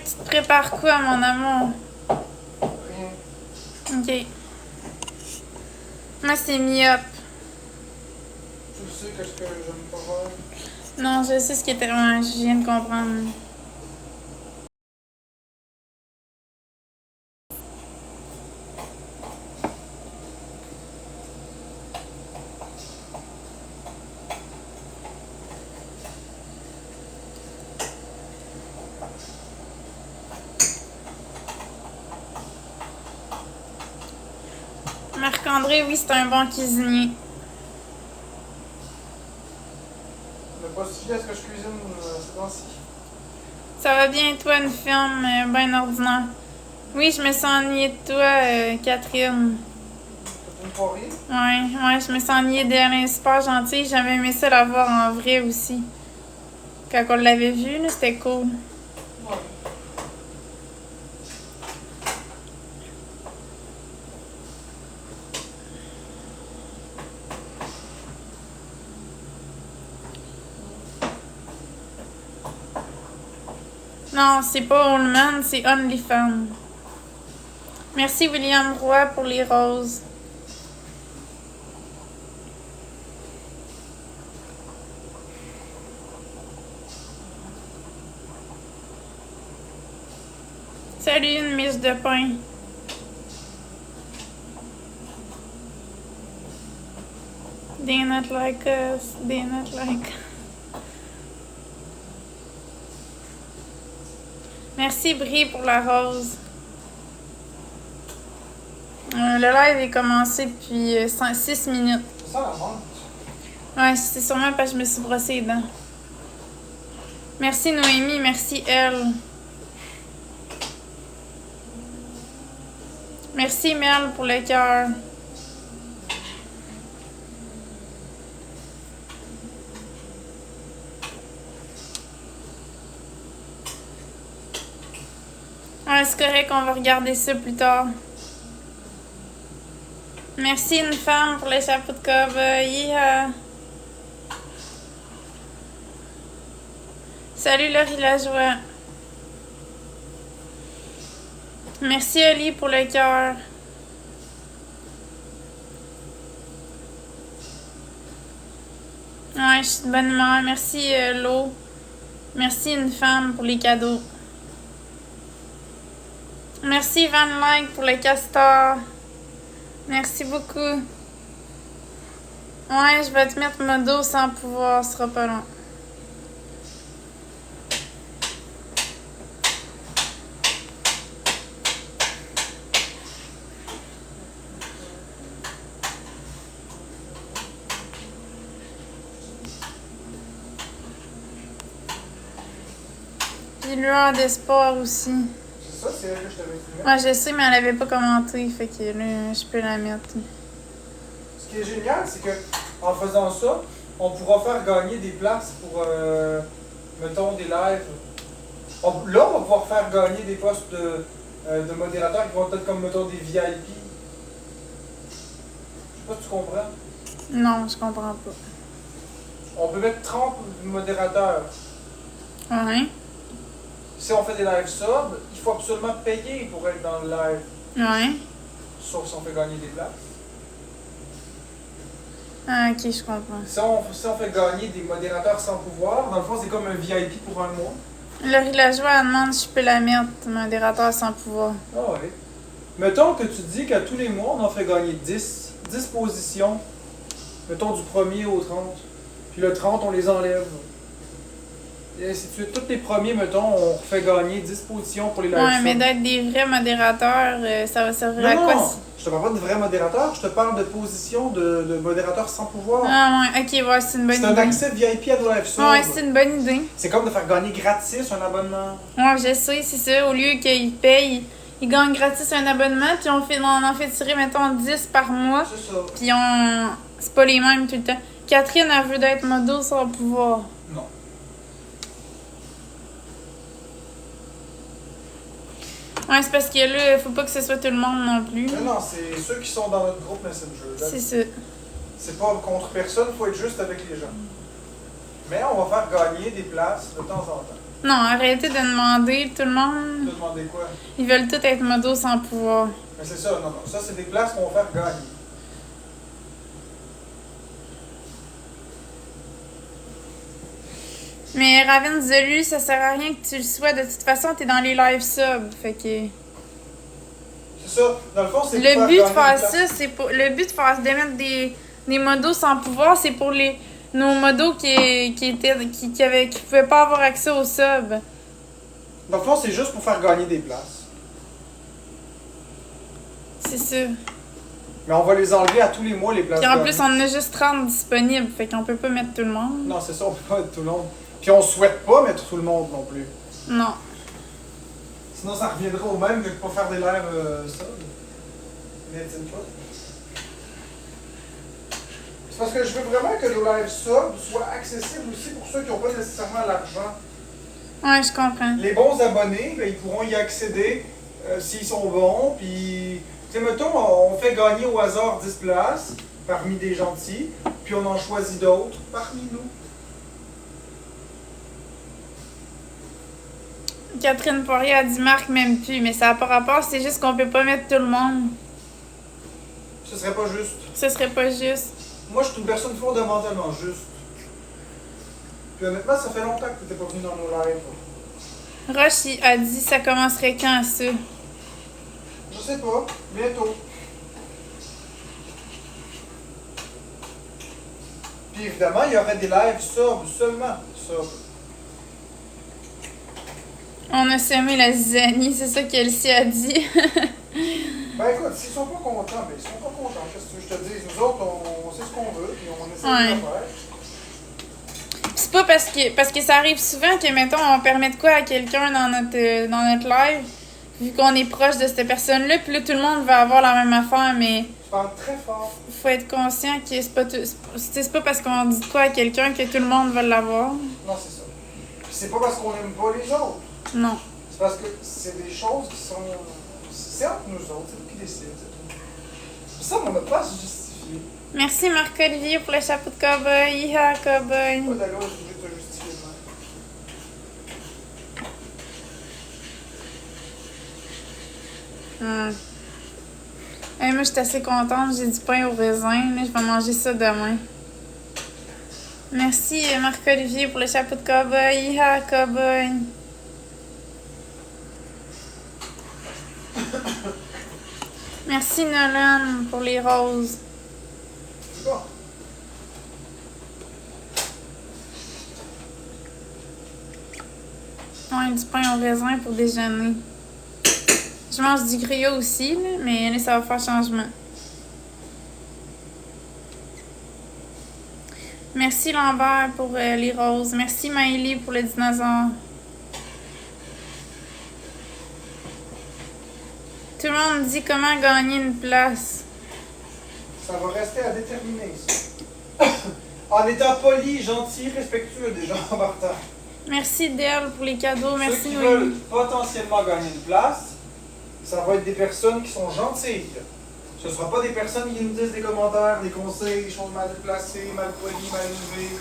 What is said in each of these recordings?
tu te prépares quoi, mon amour? Rien. Ok. Moi, c'est myope. Tu sais qu'est-ce que j'aime pas faire? Non, je sais ce qui est tellement... Je viens de comprendre. Marc-André, oui, c'est un bon cuisinier. Mais pas si à ce que je cuisine ces temps-ci. Ça va bien, toi, une firme bien ordinaire? Oui, je me suis ennuyée de toi, Catherine. C'est une soirée? Ouais, je me suis ennuyée d'elle. Elle est super gentille. J'avais aimé ça la voir en vrai aussi. Quand on l'avait vue, là, c'était cool. Ouais. Non, c'est pas Allman, c'est OnlyFans. Merci William Roy pour les roses. Salut, une miche de pain. They not like us, they not like... Merci Brie pour la rose. Le live est commencé depuis 6 minutes. C'est ça la vente. Ouais, c'est sûrement parce que je me suis brossé les dents. Merci Noémie, merci elle. Merci Mel pour le cœur. Ah, c'est correct, on va regarder ça plus tard. Merci une femme pour le chapeau de cowboy. Salut Laurie Lajoie. Merci Oli pour le cœur. Ouais, je suis de bonne humeur. Merci Lo. Merci une femme pour les cadeaux. Merci Van Like pour le castor. Merci beaucoup. Ouais, je vais te mettre modo sans pouvoir, ce sera pas long. Puis lueur d'espoir aussi. C'est ça, c'est elle que je t'avais dit. Ouais, je sais, mais elle avait pas commenté, fait que là, je peux la mettre. Ce qui est génial, c'est que en faisant ça, on pourra faire gagner des places pour, mettons, des lives. Là, on va pouvoir faire gagner des postes de modérateurs qui vont être comme, mettons, des VIP. Je sais pas si tu comprends. Non, je comprends pas. On peut mettre 30 modérateurs. Ouais. Si on fait des lives subs, il faut absolument payer pour être dans le live. Ouais. Sauf si on fait gagner des places. Ah, ok, je comprends. Si on fait gagner des modérateurs sans pouvoir, dans le fond, c'est comme un VIP pour un mois. Laurie Lajoie, elle demande si je peux la mettre, modérateur sans pouvoir. Ah oui. Mettons que tu dis qu'à tous les mois, on en fait gagner 10 positions. Mettons du 1er au 30. Puis le 30, on les enlève. Et ainsi de suite. Tous les premiers, mettons, on refait gagner 10 positions pour les live Ouais, mais subs. d'être des vrais modérateurs, ça va servir à Non, quoi? non, je te parle pas de vrais modérateurs, je te parle de positions de modérateurs sans pouvoir. Ah, ouais, ok, ouais, c'est une bonne C'est idée. un accès VIP à nos live subs. Ouais, c'est une bonne idée. C'est comme de faire gagner gratis un abonnement. Ouais, je sais, c'est ça. Au lieu qu'ils payent, ils gagnent gratis un abonnement, puis on en fait tirer, mettons, 10 par mois. C'est ça. Puis c'est pas les mêmes tout le temps. Catherine, elle veut d'être modo sans pouvoir. Non. Ouais, c'est parce que là, faut pas que ce soit tout le monde non plus. Non, c'est ceux qui sont dans notre groupe Messenger. C'est ça. C'est pas contre personne, faut être juste avec les gens. Mais on va faire gagner des places de temps en temps. Non, arrêtez de demander tout le monde. demandé quoi? Ils veulent tous être modos sans pouvoir. Mais c'est ça, non. Ça, c'est des places qu'on va faire gagner. Mais Raven Zelu, ça sert à rien que tu le sois. De toute façon, t'es dans les live subs. Fait que. C'est ça. Dans le fond, c'est Le but de faire gagner ça, c'est pour. Le but de mettre des modos sans pouvoir, c'est pour nos modos qui pouvaient pas avoir accès aux subs. Dans le fond, c'est juste pour faire gagner des places. C'est ça. Mais on va les enlever à tous les mois, les places Puis en gagnées. plus, on en a juste 30 disponibles. Fait qu'on peut pas mettre tout le monde. Non, c'est ça, on peut pas mettre tout le monde. Puis on souhaite pas mettre tout le monde non plus. Non. Sinon, ça reviendra au même que de pas faire des lives ça. N'imagine pas. C'est parce que je veux vraiment que nos lives subs soient accessibles aussi pour ceux qui n'ont pas nécessairement l'argent. Ouais, je comprends. Les bons abonnés, ben, ils pourront y accéder s'ils sont bons. Puis, tu sais, mettons, on fait gagner au hasard 10 places parmi des gentils, puis on en choisit d'autres parmi nous. Catherine Poirier a dit Marc même plus, mais ça n'a pas rapport, c'est juste qu'on peut pas mettre tout le monde. Ce serait pas juste. Ce serait pas juste. Moi, je suis une personne fondamentalement juste. Puis honnêtement, ça fait longtemps que tu n'étais pas venu dans nos lives. Roche il a dit ça commencerait quand ça? Je sais pas. Bientôt. Puis évidemment, il y aurait des lives subs seulement. Subs. On a semé la zizanie, c'est ça qu'Elsie a dit. Ben écoute, s'ils sont pas contents, ben ils sont pas contents. Qu'est-ce que tu veux que je te dise? Nous autres, on sait ce qu'on veut, puis on essaie de le faire. C'est pas parce que ça arrive souvent que, mettons, on permet de quoi à quelqu'un dans notre live, vu qu'on est proche de cette personne-là, puis là, tout le monde va avoir la même affaire, mais Tu parles très fort. faut être conscient que c'est pas parce qu'on dit de quoi à quelqu'un que tout le monde va l'avoir. Non, c'est ça. Puis c'est pas parce qu'on aime pas les autres. Non. C'est parce que c'est des choses qui sont... C'est entre nous autres, c'est nous qui décident. Ça, on n'a pas à se justifier. Merci Marc-Olivier pour le chapeau de cowboy. Iha, cowboy. Pas d'aller obligé de te justifier. Hey, moi, je suis assez contente. J'ai du pain au raisin. Là, je vais manger ça demain. Merci Marc-Olivier pour le chapeau de cowboy. Iha, cowboy. Merci Nolan pour les roses. C'est bon. Ouais, du pain au raisin pour déjeuner. Je mange du griot aussi, là, mais là, ça va faire changement. Merci Lambert pour les roses. Merci Maëlie pour le dinosaure. Tout le monde dit comment gagner une place. Ça va rester à déterminer, ça. En étant poli, gentil, respectueux des gens en partant. Merci Del pour les cadeaux. Ceux Merci qui Noémie. veulent potentiellement gagner une place, ça va être des personnes qui sont gentilles. Ce ne sera pas des personnes qui nous disent des commentaires, des conseils, des choses mal placées, mal polies, mal élevées.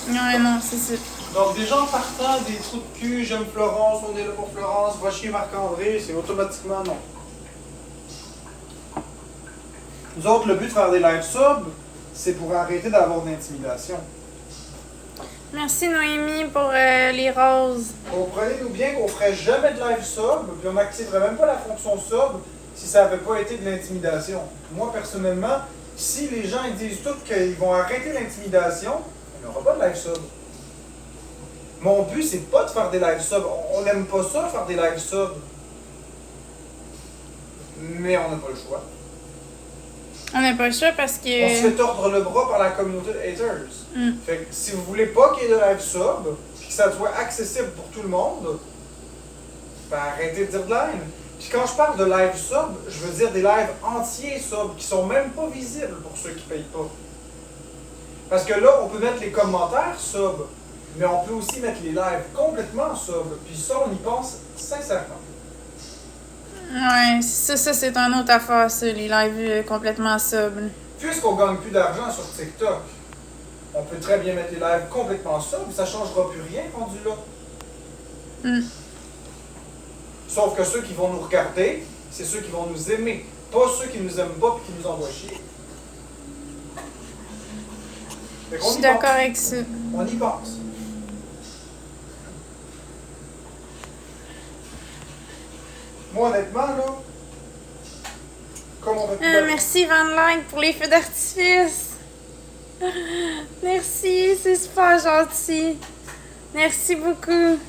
Ouais, non, c'est ça. Donc des gens partant, des trous de cul, j'aime Florence, on est là pour Florence, va chier Marc-André, c'est automatiquement non. Nous autres, le but de faire des live subs, c'est pour arrêter d'avoir de l'intimidation. Merci Noémie pour les roses. Comprenez-nous bien qu'on ferait jamais de live sub, puis on n'activerait même pas la fonction sub si ça n'avait pas été de l'intimidation. Moi, personnellement, si les gens ils disent tous qu'ils vont arrêter l'intimidation, il n'y aura pas de live sub. Mon but, c'est pas de faire des live subs. On n'aime pas ça, faire des live subs. Mais on n'a pas le choix. On n'a pas le choix parce que... On se fait tordre le bras par la communauté de haters. Mm. Fait que si vous voulez pas qu'il y ait de live sub, puis que ça soit accessible pour tout le monde, ben arrêtez de dire de live. Puis quand je parle de live sub, je veux dire des lives entiers sub, qui sont même pas visibles pour ceux qui payent pas. Parce que là, on peut mettre les commentaires sub, mais on peut aussi mettre les lives complètement sub. Puis ça, on y pense sincèrement. Ouais, ça c'est une autre affaire, ça, les lives complètement sub. Puisqu'on gagne plus d'argent sur TikTok, on peut très bien mettre les lives complètement sub, ça changera plus rien rendu là. Mm. Sauf que ceux qui vont nous regarder, c'est ceux qui vont nous aimer. Pas ceux qui nous aiment pas et qui nous envoient chier. Fait Je qu'on suis y d'accord pense. avec ça. On y pense. Moi, honnêtement, là, comme on va Merci Van Lang pour les feux d'artifice. Merci, c'est super gentil. Merci beaucoup.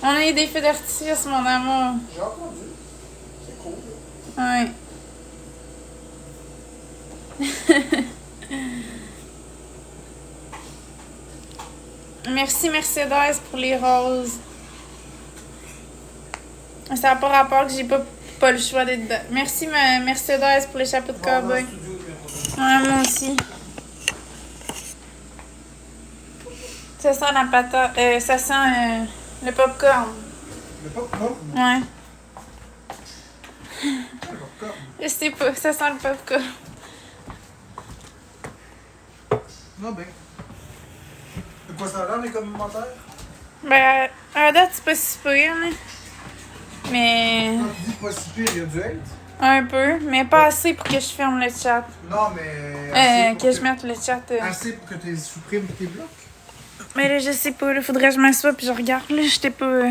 On a eu des feux d'artifice, mon amour. J'ai entendu. C'est cool. Ouais. Merci Mercedes pour les roses. Ça n'a pas rapport que j'ai pas le choix d'être dedans. Merci Mercedes pour les chapeaux de On va dans le cowboy. studio numéro 2. Ouais, moi aussi. Ça sent la patate. Ça sent le popcorn. Le popcorn. Ouais. Le popcorn. Je sais pas, ça sent le popcorn. Non, ben. De quoi ça a l'air, les commentaires? Ben, à date, c'est pas si pire, là. Mais. Quand tu dis pas si pire, il y a du hate? Un peu, mais pas assez pour que je ferme le chat. Non, mais. Assez pour Que je mette le chat. Assez pour que tu supprimes tes blocs? Mais là, je sais pas, là, faudrait que je m'assoie puis je regarde. Là, j'étais pas.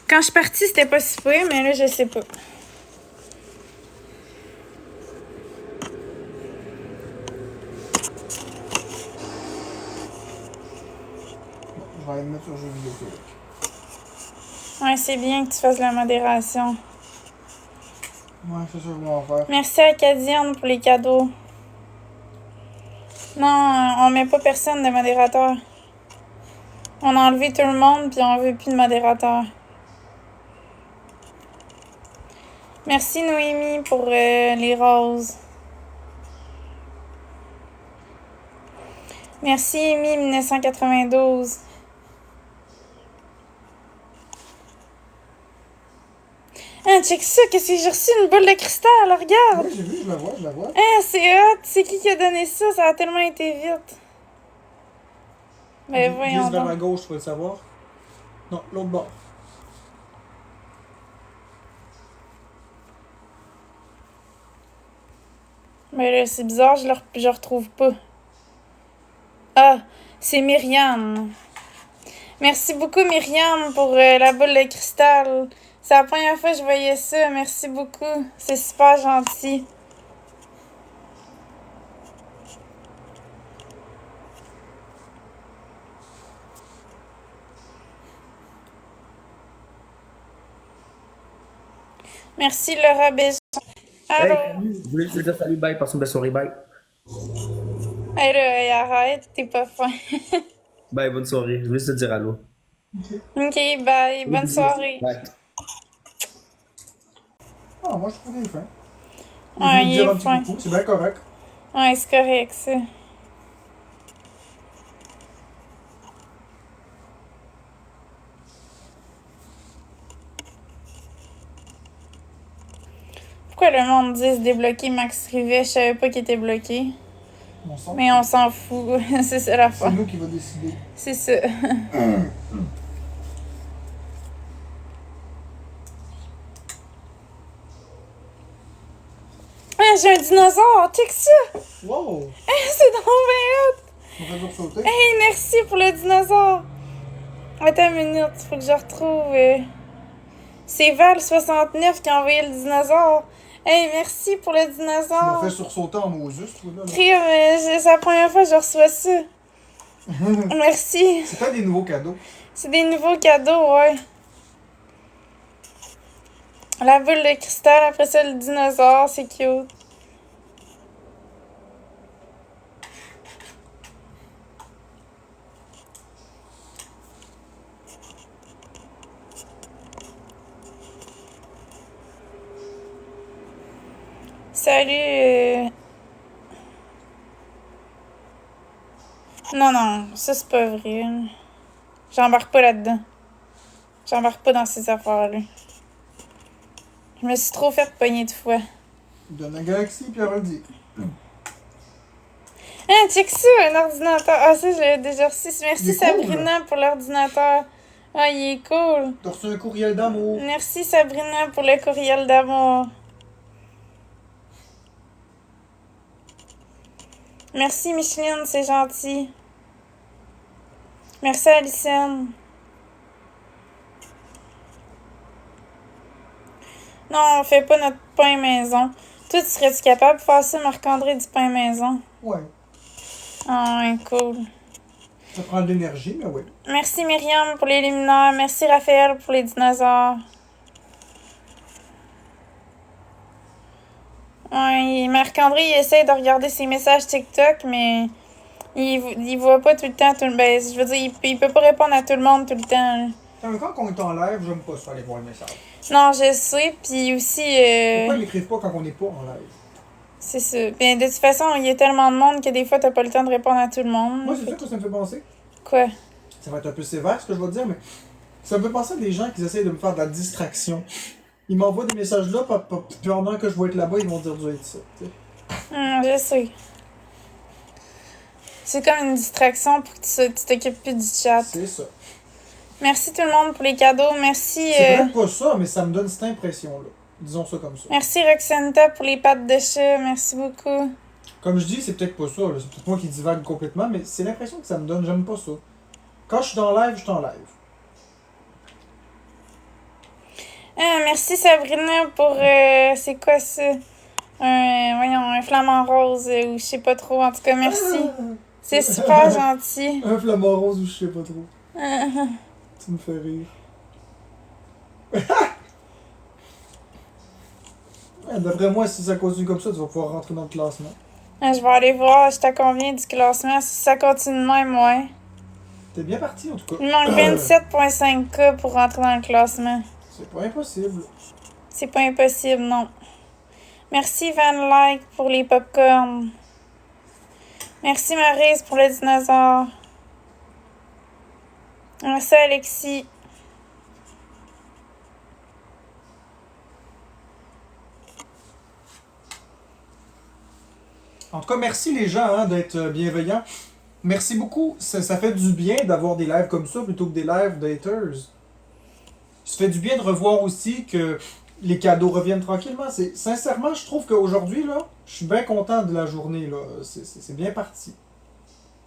Quand je suis partie, c'était pas si pire, mais là, je sais pas. Je vais aller me mettre sur jeu vidéo Québec. Ouais, c'est bien que tu fasses la modération. Ouais, c'est ça que je vais en faire. Merci à Cadienne pour les cadeaux. Non, on met pas personne de modérateur. On a enlevé tout le monde puis on veut plus de modérateur. Merci Noémie pour les roses. Merci Amy 1992. Ah, check ça, qu'est-ce que j'ai reçu? Une boule de cristal, regarde! Ouais, j'ai vu, je la vois, je la vois. Ah, c'est hot! C'est qui a donné ça? Ça a tellement été vite. Ben voyons Glisse vers la donc. gauche, tu vas le savoir. Non, l'autre bord. Ben là, c'est bizarre, je retrouve pas. Ah, c'est Myriam. Merci beaucoup Myriam pour la boule de cristal. C'est la première fois que je voyais ça. Merci beaucoup. C'est super gentil. Merci Laura Béjean. Allô? Hey, je voulais te dire salut, bye, passe une belle soirée, bye. Hey là, hey, arrête, t'es pas fin. Bye, bonne soirée. Je voulais te dire allô. Ok, bye. Bonne soirée. Bye. Ah, moi, je trouve qu'il est fin. Je Ouais, vais te il dire un est petit fin. coucou, c'est bien correct. Ouais, c'est correct, ça. Pourquoi le monde dit se débloquer Max Rivet? Je savais pas qu'il était bloqué. On s'en Mais on s'en fout. C'est ça la C'est fois. nous qui va décider. C'est ça. Ah, j'ai un dinosaure! Check ça! Wow! C'est trop bien hot! On va toujours sauter. Hey, merci pour le dinosaure! Attends une minute, faut que je retrouve. C'est Val69 qui a envoyé le dinosaure. Hey, merci pour le Tu m'as dinosaure. fait sursauter en Moses, toi, là. Crime, c'est la première fois que je reçois ça. Merci. C'est pas des nouveaux cadeaux. C'est des nouveaux cadeaux, ouais. La boule de cristal, après ça, le dinosaure, c'est cute. Salut. Non, non, ça c'est pas vrai. J'embarque pas là-dedans. J'embarque pas dans ces affaires-là. Je me suis trop fait pogner de fois. Donne la galaxie, puis elle dit. Ah, check ça, un ordinateur. Ah, ça, je l'ai déjà reçu. Il Merci est cool, Sabrina pour l'ordinateur. Ah, il est cool. T'as reçu un courriel d'amour. Merci Sabrina pour le courriel d'amour. Merci Micheline, c'est gentil. Merci Alicenne. Non, on fait pas notre pain maison. Toi, tu serais-tu capable de faire ça, Marc-André, du pain maison? Ouais. Ah, ouais, cool. Ça prend de l'énergie, mais ouais. Merci Myriam pour les luminaires. Merci Raphaël pour les dinosaures. Ouais, Marc-André, il essaie de regarder ses messages TikTok, mais il voit pas tout le temps. Ben, je veux dire, il peut pas répondre à tout le monde tout le temps. Quand on est en live, j'aime pas ça aller voir le message. Non, je sais, puis aussi... Pourquoi ils m'écrivent pas quand on n'est pas en live? C'est ça. Ben, de toute façon, il y a tellement de monde que des fois, t'as pas le temps de répondre à tout le monde. Moi, c'est ça que ça me fait penser. Quoi? Ça va être un peu sévère ce que je vais te dire, mais ça me fait penser à des gens qui essayent de me faire de la distraction. Ils m'envoient des messages là, puis pendant que je vais être là-bas, ils vont dire du hate ça. T'sais. Je sais. C'est comme une distraction pour que tu t'occupes plus du chat. C'est ça. Merci tout le monde pour les cadeaux. Merci... C'est peut-être pas ça, mais ça me donne cette impression-là. Disons ça comme ça. Merci Roxanta pour les pattes de chat. Merci beaucoup. Comme je dis, c'est peut-être pas ça. C'est peut-être moi qui divague complètement, mais c'est l'impression que ça me donne. J'aime pas ça. Quand je suis en live, je suis en live. Merci Sabrina pour... c'est quoi ça? Un flamant rose ou je sais pas trop. En tout cas, merci. C'est super gentil. Un flamant rose ou je sais pas trop. Tu me fais rire. D'après moi, si ça continue comme ça, tu vas pouvoir rentrer dans le classement. Je vais aller voir, j'étais à combien du classement. Si ça continue de même, ouais. T'es bien parti en tout cas. Il manque 27,5K pour rentrer dans le classement. C'est pas impossible. C'est pas impossible, non. Merci Van Like pour les popcorns. Merci Maryse pour le dinosaure. Merci Alexis. En tout cas, merci les gens d'être bienveillants. Merci beaucoup. Ça fait du bien d'avoir des lives comme ça plutôt que des lives de haters. Ça fait du bien de revoir aussi que les cadeaux reviennent tranquillement. Sincèrement, je trouve qu'aujourd'hui, là, je suis bien content de la journée. Là. C'est bien parti.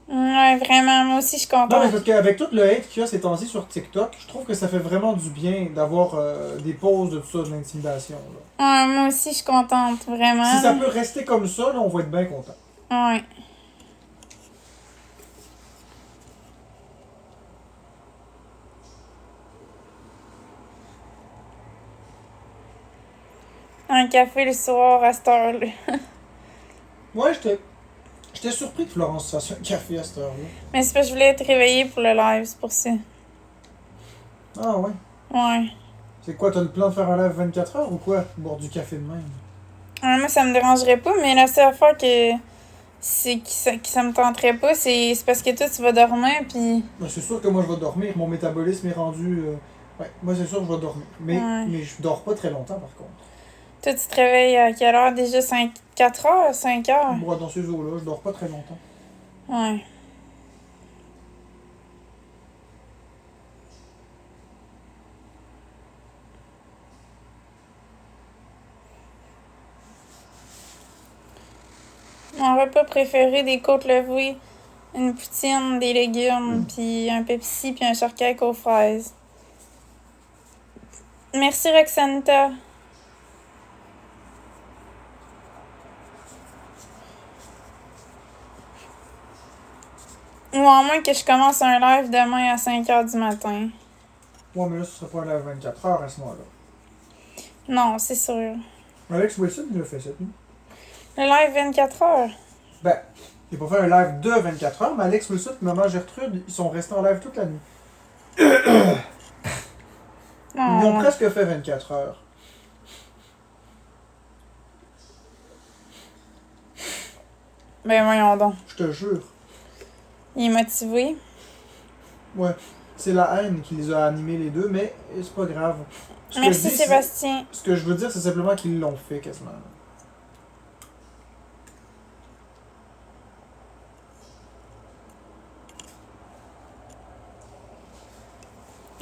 Ouais, vraiment, moi aussi je suis Non, mais contente. parce qu'avec tout le hate qu'il y a ces temps-ci sur TikTok, je trouve que ça fait vraiment du bien d'avoir des pauses de tout ça, de l'intimidation. Là. Ouais, moi aussi je suis contente, vraiment. Si ça peut rester comme ça, là, on va être bien content. Ouais. Un café le soir à cette heure-là. Ouais, j'étais surpris que Florence fasse un café à cette heure-là. Mais c'est parce que je voulais être réveillée pour le live, c'est pour ça. Ah ouais. Ouais. C'est quoi, t'as le plan de faire un live 24 heures ou quoi? Boire du café de même. Moi, ça me dérangerait pas, mais la seule affaire que ça me tenterait pas, c'est parce que toi, tu vas dormir, puis... Ben, c'est sûr que moi je vais dormir, mon métabolisme est rendu... Ouais, moi c'est sûr que je vais dormir. Ouais. Mais je dors pas très longtemps par contre. Toi, tu te réveilles à quelle heure? Déjà 4 heures? 5 heures? Moi dans ces eaux-là, je dors pas très longtemps. Ouais. Mon repas préféré, des côtes levées, une poutine, des légumes, puis un Pepsi, puis un shortcake aux fraises. Merci Roxanta. Ou à moins que je commence un live demain à 5h du matin. Ouais, mais là ce serait pas un live 24 heures à ce moment-là. Non, c'est sûr. Alex Wilson il a fait cette nuit. Le live 24 heures. Ben, il a pas fait un live de 24 heures, mais Alex Wilson et maman Gertrude, ils sont restés en live toute la nuit. Ils ont presque fait 24 heures. Ben voyons donc. Je te jure. Il est motivé. Ouais. C'est la haine qui les a animés les deux, mais c'est pas grave. Ce que Merci je dis, Sébastien. Ce que je veux dire, c'est simplement qu'ils l'ont fait quasiment.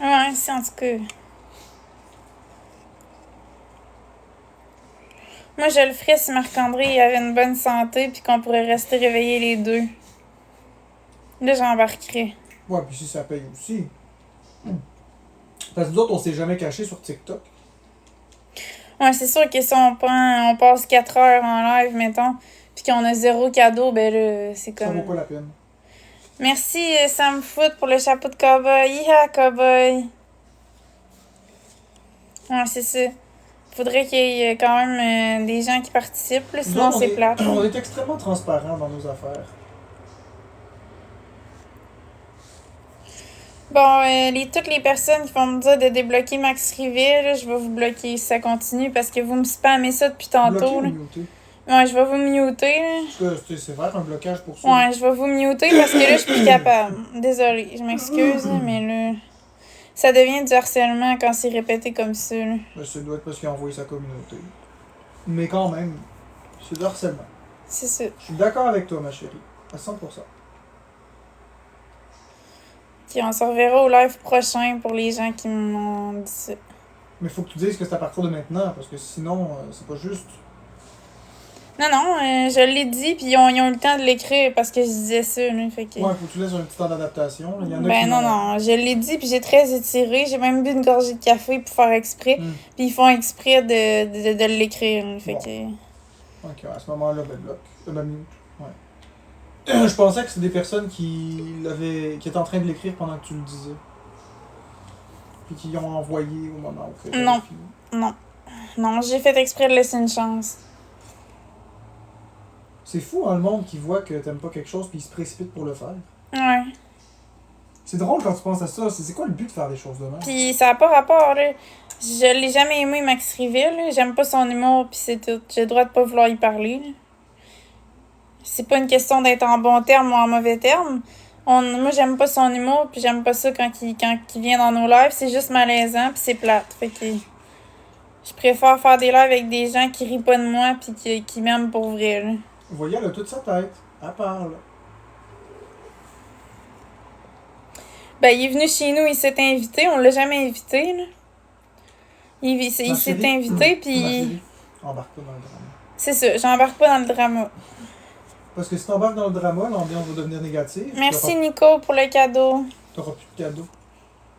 Ouais, Ouais, c'est en tout cas. Moi, je le ferais si Marc-André avait une bonne santé puis qu'on pourrait rester réveillés les deux. Là, j'embarquerais. Ouais, puis si ça paye aussi. Parce que nous autres, on s'est jamais caché sur TikTok. Ouais, c'est sûr que si on passe 4 heures en live, mettons, puis qu'on a 0 cadeau, ben là, c'est Ça vaut comme... pas la peine. Merci, Sam Foot, pour le chapeau de cowboy. Hi-ha, cowboy! Ouais, c'est ça. Faudrait qu'il y ait quand même des gens qui participent, là, Nous sinon autres, c'est plate. on est extrêmement transparents dans nos affaires. Bon, toutes les personnes qui vont me dire de débloquer Max Rivet, là, je vais vous bloquer si ça continue parce que vous me spammez ça depuis Bloquer tantôt. ou Là. muter? Ouais, je vais vous muter. Là. Parce que c'est vrai, un blocage pour ça. Ouais, je vais vous muter parce que là, je suis plus capable. Désolée, je m'excuse, là, mais là, ça devient du harcèlement quand c'est répété comme ça. Là. Ben, ça doit être parce qu'il a envoyé sa communauté. Mais quand même, c'est du harcèlement. C'est ça. Je suis d'accord avec toi, ma chérie. À 100%. Puis on se reverra au live prochain pour les gens qui m'ont dit ça. Mais faut que tu dises que c'est à partir de maintenant, parce que sinon, c'est pas juste. Non, je l'ai dit, puis ils ont eu le temps de l'écrire parce que je disais ça. Là, fait que... Ouais, faut que tu laisses un petit temps d'adaptation. Il y en a Ben qui non, je l'ai dit, puis j'ai très étiré. J'ai même bu une gorgée de café pour faire exprès. Hmm. Puis ils font exprès de l'écrire. Là, fait Bon. que... Ok, à ce moment-là, ben bloc. Ben mute. Ouais. Je pensais que c'était des personnes qui étaient en train de l'écrire pendant que tu le disais. Puis qui l'ont envoyé au moment où c'était Non. fini. Non, j'ai fait exprès de laisser une chance. C'est fou, hein, le monde qui voit que t'aimes pas quelque chose puis il se précipite pour le faire. Ouais. C'est drôle quand tu penses à ça. C'est quoi le but de faire des choses de même? Puis ça n'a pas rapport, là. Je l'ai jamais aimé, Max Rivet, là. J'aime pas son humour, puis c'est tout. J'ai le droit de pas vouloir y parler, là. C'est pas une question d'être en bon terme ou en mauvais terme. Moi, j'aime pas son humour, puis j'aime pas ça quand il vient dans nos lives. C'est juste malaisant, puis c'est plate. Fait que je préfère faire des lives avec des gens qui rient pas de moi, puis qui m'aiment pour vrai, là. Vous voyez, elle a toute sa tête. Elle parle. Ben, il est venu chez nous, il s'est invité. On l'a jamais invité, là. Il s'est invité, puis... Embarque pas dans le drama. C'est ça, j'embarque pas dans le drama. Parce que si t'embarques dans le drama, l'ambiance va devenir négative. Merci, Nico, pour le cadeau. T'auras plus de cadeaux.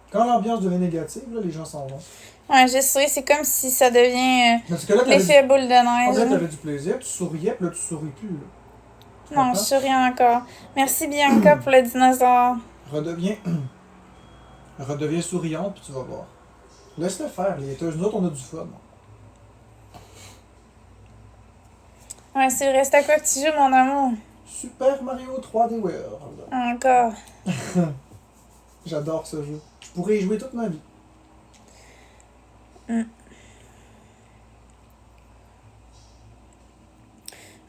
Quand l'ambiance devient négative, là, les gens s'en vont. Ouais, je sais, c'est comme si ça devient Parce que là, l'effet boule de en neige. fait, là. t'avais du plaisir, tu souriais, puis là, tu souris plus. Là. Tu Non, je comprends? souris encore. Merci, Bianca, pour le dinosaure. Redeviens souriante, puis tu vas voir. Laisse-le faire, les haters. Nous autres, on a du fun. Ouais, c'est vrai, c'est à quoi que tu joues, mon amour? Super Mario 3D World. Encore. J'adore ce jeu. Je pourrais y jouer toute ma vie.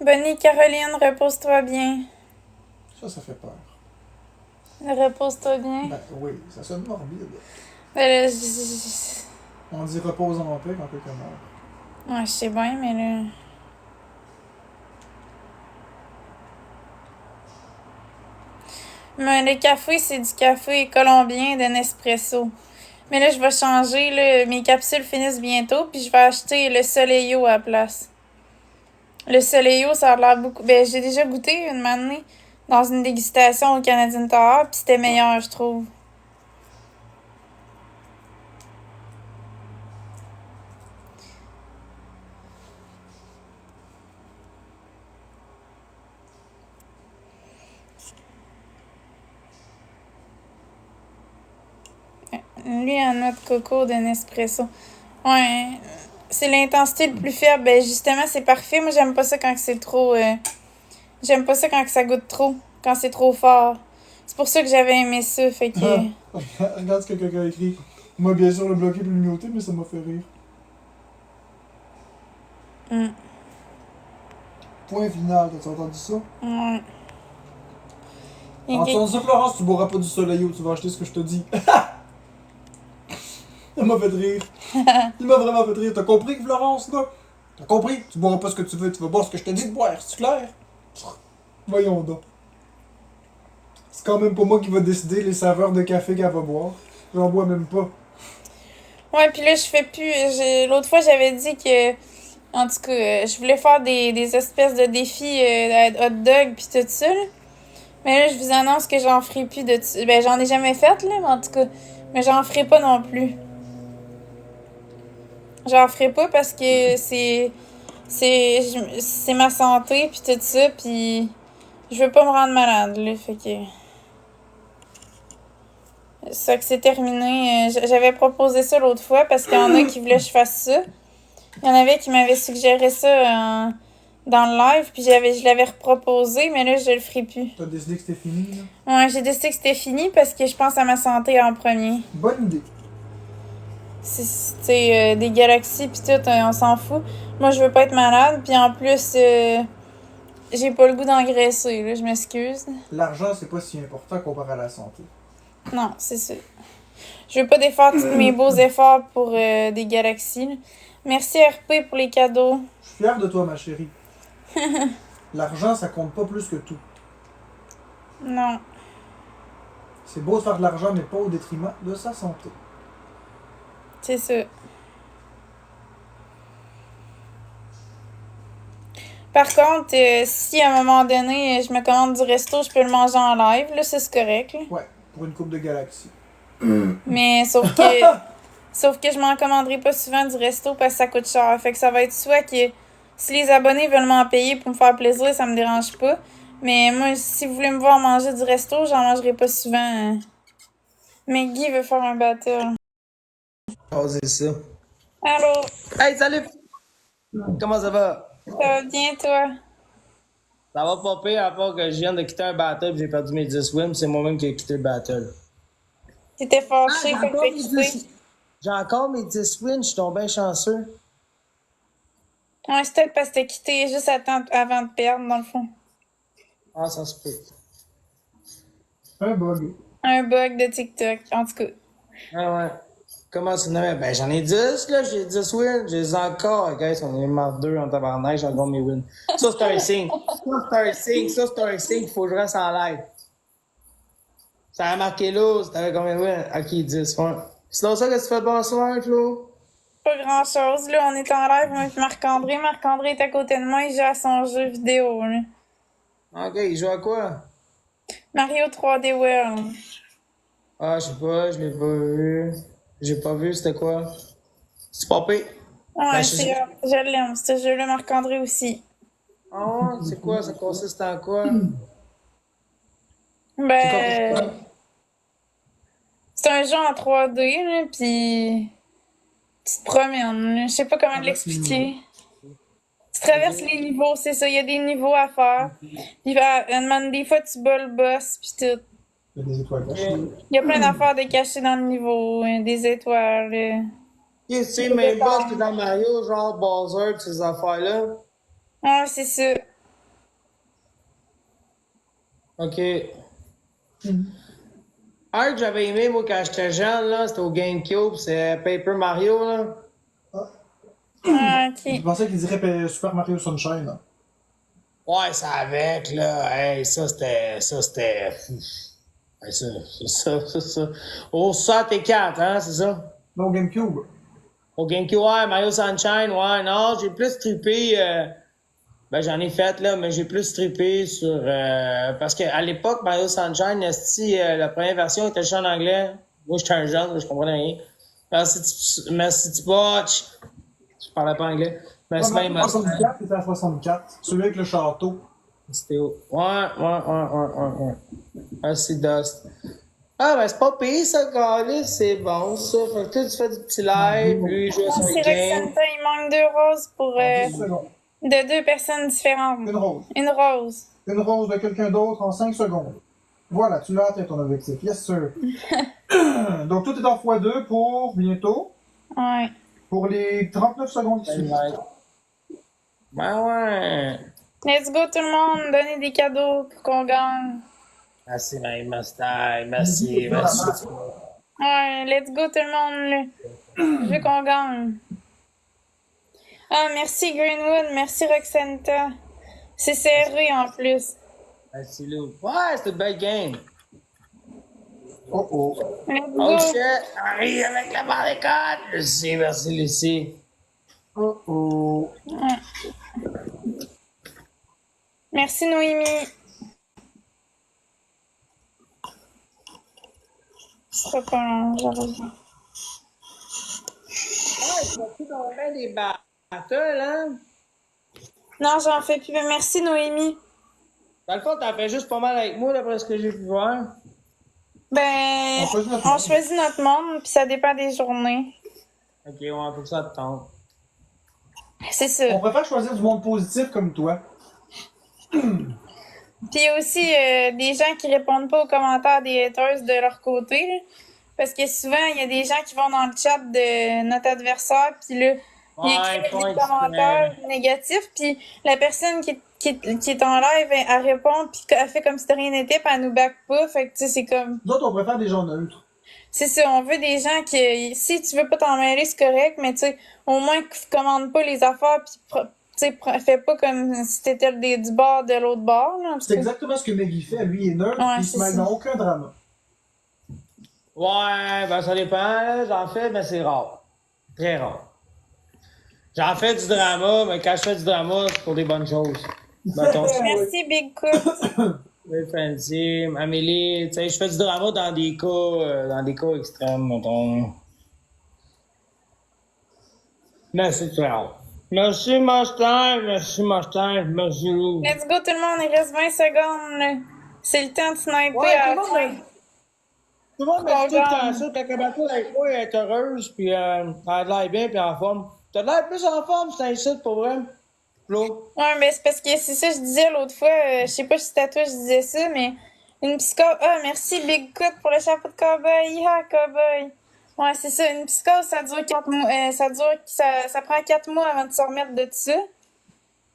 Bonnie, Caroline, repose-toi bien. Ça fait peur. Repose-toi bien. Ben oui, ça sonne morbide. Ben là, On dit repose en paix quand quelqu'un meurt. ouais, je sais bien, mais là... Mais le café, c'est du café colombien de Nespresso. Mais là, je vais changer, là. Mes capsules finissent bientôt, puis je vais acheter le Soleillo à la place. Le Soleillo, ça a l'air beaucoup... Ben, j'ai déjà goûté une année dans une dégustation au Canadian Tower, puis c'était meilleur, je trouve. Lui, en noix de coco de Nespresso. Ouais, c'est l'intensité le plus faible. Ben, justement, c'est parfait. Moi, j'aime pas ça quand c'est trop... J'aime pas ça quand ça goûte trop. Quand c'est trop fort. C'est pour ça que j'avais aimé ça, fait que... Regarde ce que quelqu'un a écrit. Moi, bien sûr, le bloquer puis le muter, mais ça m'a fait rire. Point final, t'as entendu ça? Ouais. Entendu ça, Florence, tu boiras pas du soleil ou tu vas acheter ce que je te dis. Ça m'a fait rire. Il m'a vraiment fait rire. T'as compris, Florence, là? T'as compris? Tu boiras pas ce que tu veux, tu vas boire ce que je te dis de boire, c'est clair? Voyons donc. C'est quand même pas moi qui va décider les saveurs de café qu'elle va boire. J'en bois même pas. Ouais, puis là, je fais plus. L'autre fois, j'avais dit que, en tout cas, je voulais faire des espèces de défis hot dog puis tout ça, là. Mais là, je vous annonce que j'en ferai plus de... Ben, j'en ai jamais fait, là, mais en tout cas. Mais j'en ferai pas non plus. J'en ferai pas parce que c'est ma santé puis tout ça, puis je veux pas me rendre malade, là, fait que... Ça que c'est terminé. J'avais proposé ça l'autre fois parce qu'il y en a qui voulaient que je fasse ça. Il y en avait qui m'avaient suggéré ça dans le live, puis je l'avais reproposé, mais là, je le ferai plus. T'as décidé que c'était fini, là? Ouais, j'ai décidé que c'était fini parce que je pense à ma santé en premier. Bonne idée. C'est des galaxies pis tout, on s'en fout. Moi, je veux pas être malade, puis en plus, j'ai pas le goût d'engraisser, là, je m'excuse. L'argent, c'est pas si important comparé à la santé. Non, c'est ça. Je veux pas défaire tous mes beaux efforts pour des galaxies, là. Merci RP pour les cadeaux. Je suis fier de toi, ma chérie. L'argent, ça compte pas plus que tout. Non. C'est beau de faire de l'argent, mais pas au détriment de sa santé. C'est ça. Par contre, si à un moment donné, je me commande du resto, je peux le manger en live, là, ça c'est correct, là. Ouais, pour une coupe de galaxies. Mais sauf que je m'en commanderai pas souvent du resto parce que ça coûte cher. Fait que ça va être soit que si les abonnés veulent m'en payer pour me faire plaisir, ça me dérange pas. Mais moi, si vous voulez me voir manger du resto, j'en mangerai pas souvent. Mais Guy veut faire un battle. Oh, c'est ça. Allô, Hey, salut! Comment ça va? ça va bien toi? Ça va pas pire à part que je viens de quitter un battle et j'ai perdu mes 10 wins, c'est moi-même qui ai quitté le battle. T'étais fâché, fait que t'as quitté. J'ai encore mes 10 wins, je suis donc bien chanceux. Ouais, c'est peut-être parce que t'as quitté juste avant de perdre, dans le fond. Ah, ça se peut. Un bug. Un bug de TikTok, en tout cas. Ah ouais. Comment ça se Ben, j'en ai 10, là, j'ai 10 wins, j'ai les encore. Guys, on est mort 2 en tabarnak, j'ai encore mes wins. Ça, c'est un signe. Ça, c'est un signe qu'il faut que je reste en live. Ça a marqué là, t'avais combien de wins? Ok, 10, ouais. Sinon, ça, qu'est-ce que tu fais de bon soir, Flo? Pas grand chose, là. On est en live, moi et Marc-André. Marc-André est à côté de moi, il joue à son jeu vidéo, là. Ok, il joue à quoi? Mario 3D World. Ah, je sais pas, je l'ai pas vu. J'ai pas vu, c'était quoi? C'est pas pire. Ouais, Ben, je l'aime, ce jeu-là, Marc-André aussi. Ah ouais, c'est quoi? Ça consiste en quoi? C'est Ben, quoi? c'est un jeu en 3D, là, pis tu te promènes, là. Je sais pas comment l'expliquer. Tu traverses les niveaux, c'est ça, il y a des niveaux à faire. Puis des fois, tu bats le boss, pis tout. Il y a des étoiles cachées. Il y a plein d'affaires de cachées dans le niveau, hein, des étoiles. Tu sais, mes boss que dans Mario, genre Bowser, pis ces affaires-là. Ouais, c'est ça. Ok. Un que j'avais aimé, moi, quand j'étais jeune, là, c'était au GameCube, c'est Paper Mario, là. Ah, Je ok. pensais qu'il dirait Super Mario Sunshine. Là. Ouais, ça avec, là. Hey, ça, c'était. Hey, ça. Au 64, hein, c'est ça? Non, GameCube. Au GameCube, ouais, Mario Sunshine, ouais, non, j'ai plus trippé, ben j'en ai fait, là, mais j'ai plus trippé sur, parce qu'à l'époque, Mario Sunshine, la première version était juste en anglais. Moi, j'étais un jeune, je comprenais rien. Merci, Botch. Je parlais pas anglais. Merci, Ouais, bien, Mario 64, c'était à 64. Celui avec le château. C'était où? Ouais. Merci, Dust. Ah, ben, c'est pas pire, ça, Carlis, c'est bon, ça. Fait que toi, tu fais du petit live, lui, il joue à son C'est game. Roxanta, il manque 2 roses pour. En 10 secondes. De 2 personnes différentes. Une rose. Une rose. Une rose de quelqu'un d'autre en 5 secondes. Voilà, tu l'as atteint ton objectif. Yes, sir. Donc, tout est en x2 pour bientôt. Ouais. Pour les 39 secondes qui suivent. Ben ouais. Let's go tout le monde, donnez des cadeaux pour qu'on gagne. Merci, merci. Ouais, let's go tout le monde, là. Je veux qu'on gagne. Ah, merci Greenwood, merci Roxanta. C'est serré en plus. Merci, Lou. Ouais, c'est une belle game. Oh oh. Let's Oh go. shit! Arrive avec la barricade! Merci, Lucie. Oh oh. Ouais. Merci, Noémie. C'est pas long, je reviens. Ouais, tu vas-tu tomber des battles, hein? Non, j'en fais plus. Mais merci, Noémie. Dans le fond, t'en fais juste pas mal avec moi, d'après ce que j'ai pu voir. Ben, On choisit notre on monde. choisit notre monde, puis ça dépend des journées. Ok, ouais, faut que ça te tente. C'est ça. On préfère choisir du monde positif comme toi. Puis il y a aussi des gens qui répondent pas aux commentaires des haters de leur côté. Là. Parce que souvent, il y a des gens qui vont dans le chat de notre adversaire, puis là, ils Ouais, écrivent pas des commentaires exprès. négatifs, puis la personne qui est en live, elle répond, puis elle fait comme si de rien n'était, puis elle nous back pas. Fait que, tu sais, c'est comme... Nous autres, on préfère des gens neutres. C'est ça, on veut des gens qui... Si tu veux pas t'en mêler, c'est correct, mais tu sais, au moins qu'ils commandent pas les affaires, puis tu sais, fais pas comme si t'étais du bord de l'autre bord, là, en tout C'est cas. exactement ce que Maggie fait. Lui, il est neutre, Ouais, puis il se c'est mêle ça. dans aucun drama. Ouais, ben ça dépend, là. J'en fais, mais c'est rare. Très rare. J'en fais du drama, mais quand je fais du drama, c'est pour des bonnes choses. Mettons. Merci, Big Cook. Oui, Fancy, Amélie, tu sais, je fais du drama dans des cas extrêmes, mettons. Merci, Charles. Merci, Master. Merci, Master. Merci, Lou. Let's go, tout le monde, il reste 20 secondes, là. C'est le temps de sniper Ouais, à tout la le monde, fin. tout le monde Qu'on met tout le temps gagne. ça. Ta cabato avec moi, elle est heureuse, puis elle a de l'air bien, puis en forme. T'as de l'air plus en forme, c'est un site, pour vrai. Flo. Ouais, mais c'est parce que c'est ça que je disais l'autre fois. Je sais pas si c'était à toi que je disais ça, mais une psychose. Ah, merci Big Cut pour le chapeau de cowboy. Hi, cowboy. Ouais, c'est ça. Une psychose, ça dure 4 mois. Ça prend 4 mois avant de se remettre de ça.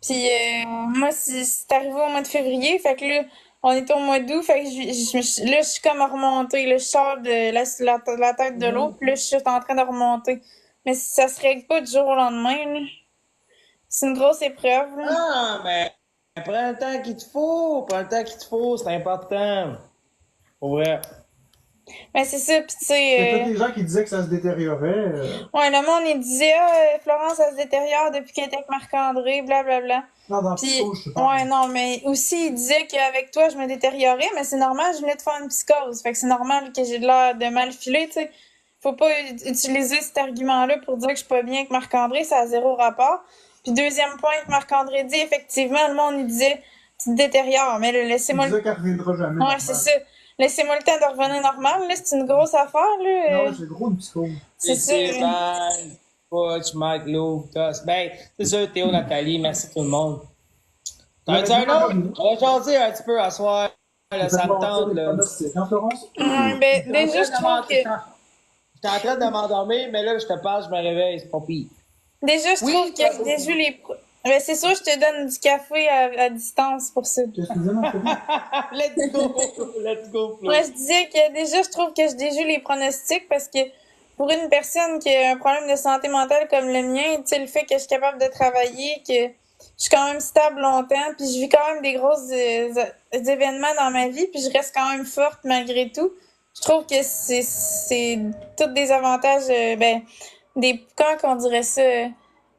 Puis moi, c'est arrivé au mois de février. Fait que là, on est au mois d'août. Fait que là, je suis comme à remonter. Là, je sors de la tête de l'eau. Puis là, je suis en train de remonter. Mais ça se règle pas du jour au lendemain, là. C'est une grosse épreuve, là. Ah, mais prends le temps qu'il te faut. Prends le temps qu'il te faut, c'est important. Pour vrai. Ben, c'est ça, pis tu C'est sais, tous les gens qui disaient que ça se détériorait. ouais, le monde, il disait, Florence, elle se détériore depuis qu'elle était avec Marc-André, blablabla. Non, dans Puis, Psycho, je te parle. ouais, non, mais aussi, il disait qu'avec toi, je me détériorais, mais c'est normal, je venais de faire une psychose. Fait que c'est normal que j'ai de l'air de mal filer, tu sais. Faut pas utiliser cet argument-là pour dire que je suis pas bien avec Marc-André, ça a zéro rapport. Puis deuxième point que Marc-André dit, effectivement, le monde, il disait, tu te détériores, mais là, Il laissez-moi disait qu'elle reviendra jamais. Ouais, c'est ça. Laissez-moi le temps de revenir normal, là, c'est une grosse affaire, là. Non, c'est gros une psycho. C'est ça. Stéphane, Butch, Mike, Lou, Toss. Ben, c'est sûr, Théo, Nathalie, merci tout le monde. T'en as dit un autre? On va jaser un petit peu à soir. Là, ça me tente, là. Hein, Florence? Ben, déjà, je trouve que... J'étais en train de m'endormir, mais là, je te parle, je me réveille, c'est pas pire. Déjà, je Oui, trouve que déjà les... Ben, c'est sûr, je te donne du café à distance pour ça. Excusez-moi, c'est bon. Let's go! Let's go, Flo. Ouais, je disais que déjà, je trouve que je déjoue les pronostics parce que pour une personne qui a un problème de santé mentale comme le mien, tu sais, le fait que je suis capable de travailler, que je suis quand même stable longtemps, puis je vis quand même des gros événements dans ma vie, puis je reste quand même forte malgré tout. Je trouve que c'est tous des avantages, ben, comment qu'on dirait ça,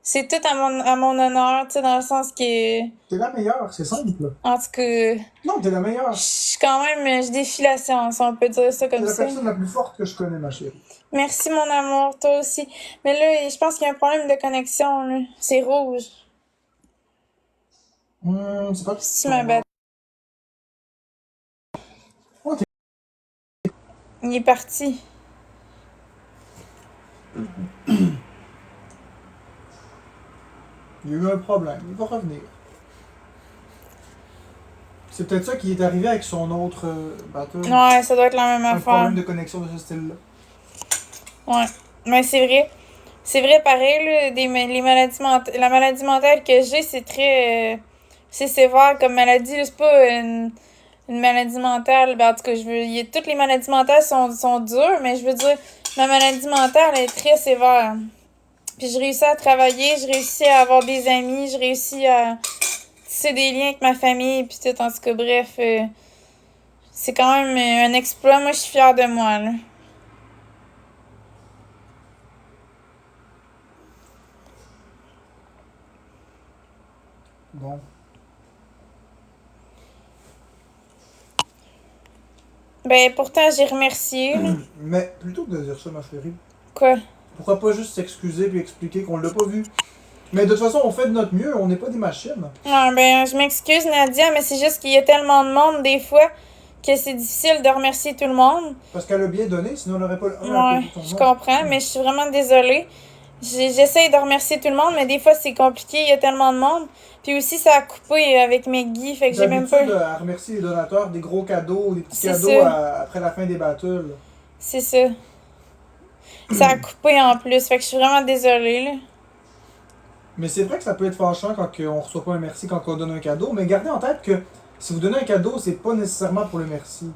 c'est tout à mon honneur, tu sais, dans le sens que, T'es la meilleure, c'est simple. en tout cas, Non, t'es la meilleure. je suis quand même, je défie la science, on peut dire ça T'es comme la ça. personne la plus forte que je connais, ma chérie. Merci, mon amour, toi aussi. Mais là, je pense qu'il y a un problème de connexion, là. C'est rouge. C'est pas Si tu m'abattes. Oh, Il est parti. Il y a eu un problème, il va revenir. C'est peut-être ça qui est arrivé avec son autre batteur. Ouais, ça doit être la même Un affaire. problème de connexion de ce style-là. Ouais. Mais c'est vrai. C'est vrai, pareil, là, les maladies la maladie mentale que j'ai, c'est très... c'est sévère comme maladie, là. C'est pas une maladie mentale. Ben, en tout cas, toutes les maladies mentales sont dures, mais je veux dire, ma maladie mentale est très sévère. Puis je réussis à travailler, je réussis à avoir des amis, je réussis à tisser des liens avec ma famille, puis tout, en tout cas, bref. C'est quand même un exploit. Moi, je suis fière de moi, là. Bon. Ben, pourtant, j'ai remercié, là. Mais plutôt que de dire ça, ma chérie, Quoi? pourquoi pas juste s'excuser puis expliquer qu'on l'a pas vu? Mais de toute façon, on fait de notre mieux, on n'est pas des machines. Ouais, ben, je m'excuse, Nadia, mais c'est juste qu'il y a tellement de monde, des fois, que c'est difficile de remercier tout le monde. Parce qu'elle a bien donné, sinon elle n'aurait pas Ouais, ton je nom. comprends, mais je suis vraiment désolée. J'essaie de remercier tout le monde, mais des fois, c'est compliqué, il y a tellement de monde. Puis aussi, ça a coupé avec Meggy, fait que j'ai même pas... D'habitude, elle remercie les donateurs des gros cadeaux, des petits C'est cadeaux ça. après la fin des battles. C'est ça. Ça a coupé en plus, fait que je suis vraiment désolée, là. Mais c'est vrai que ça peut être fâchant quand on reçoit pas un merci quand on donne un cadeau, mais gardez en tête que si vous donnez un cadeau, c'est pas nécessairement pour le merci.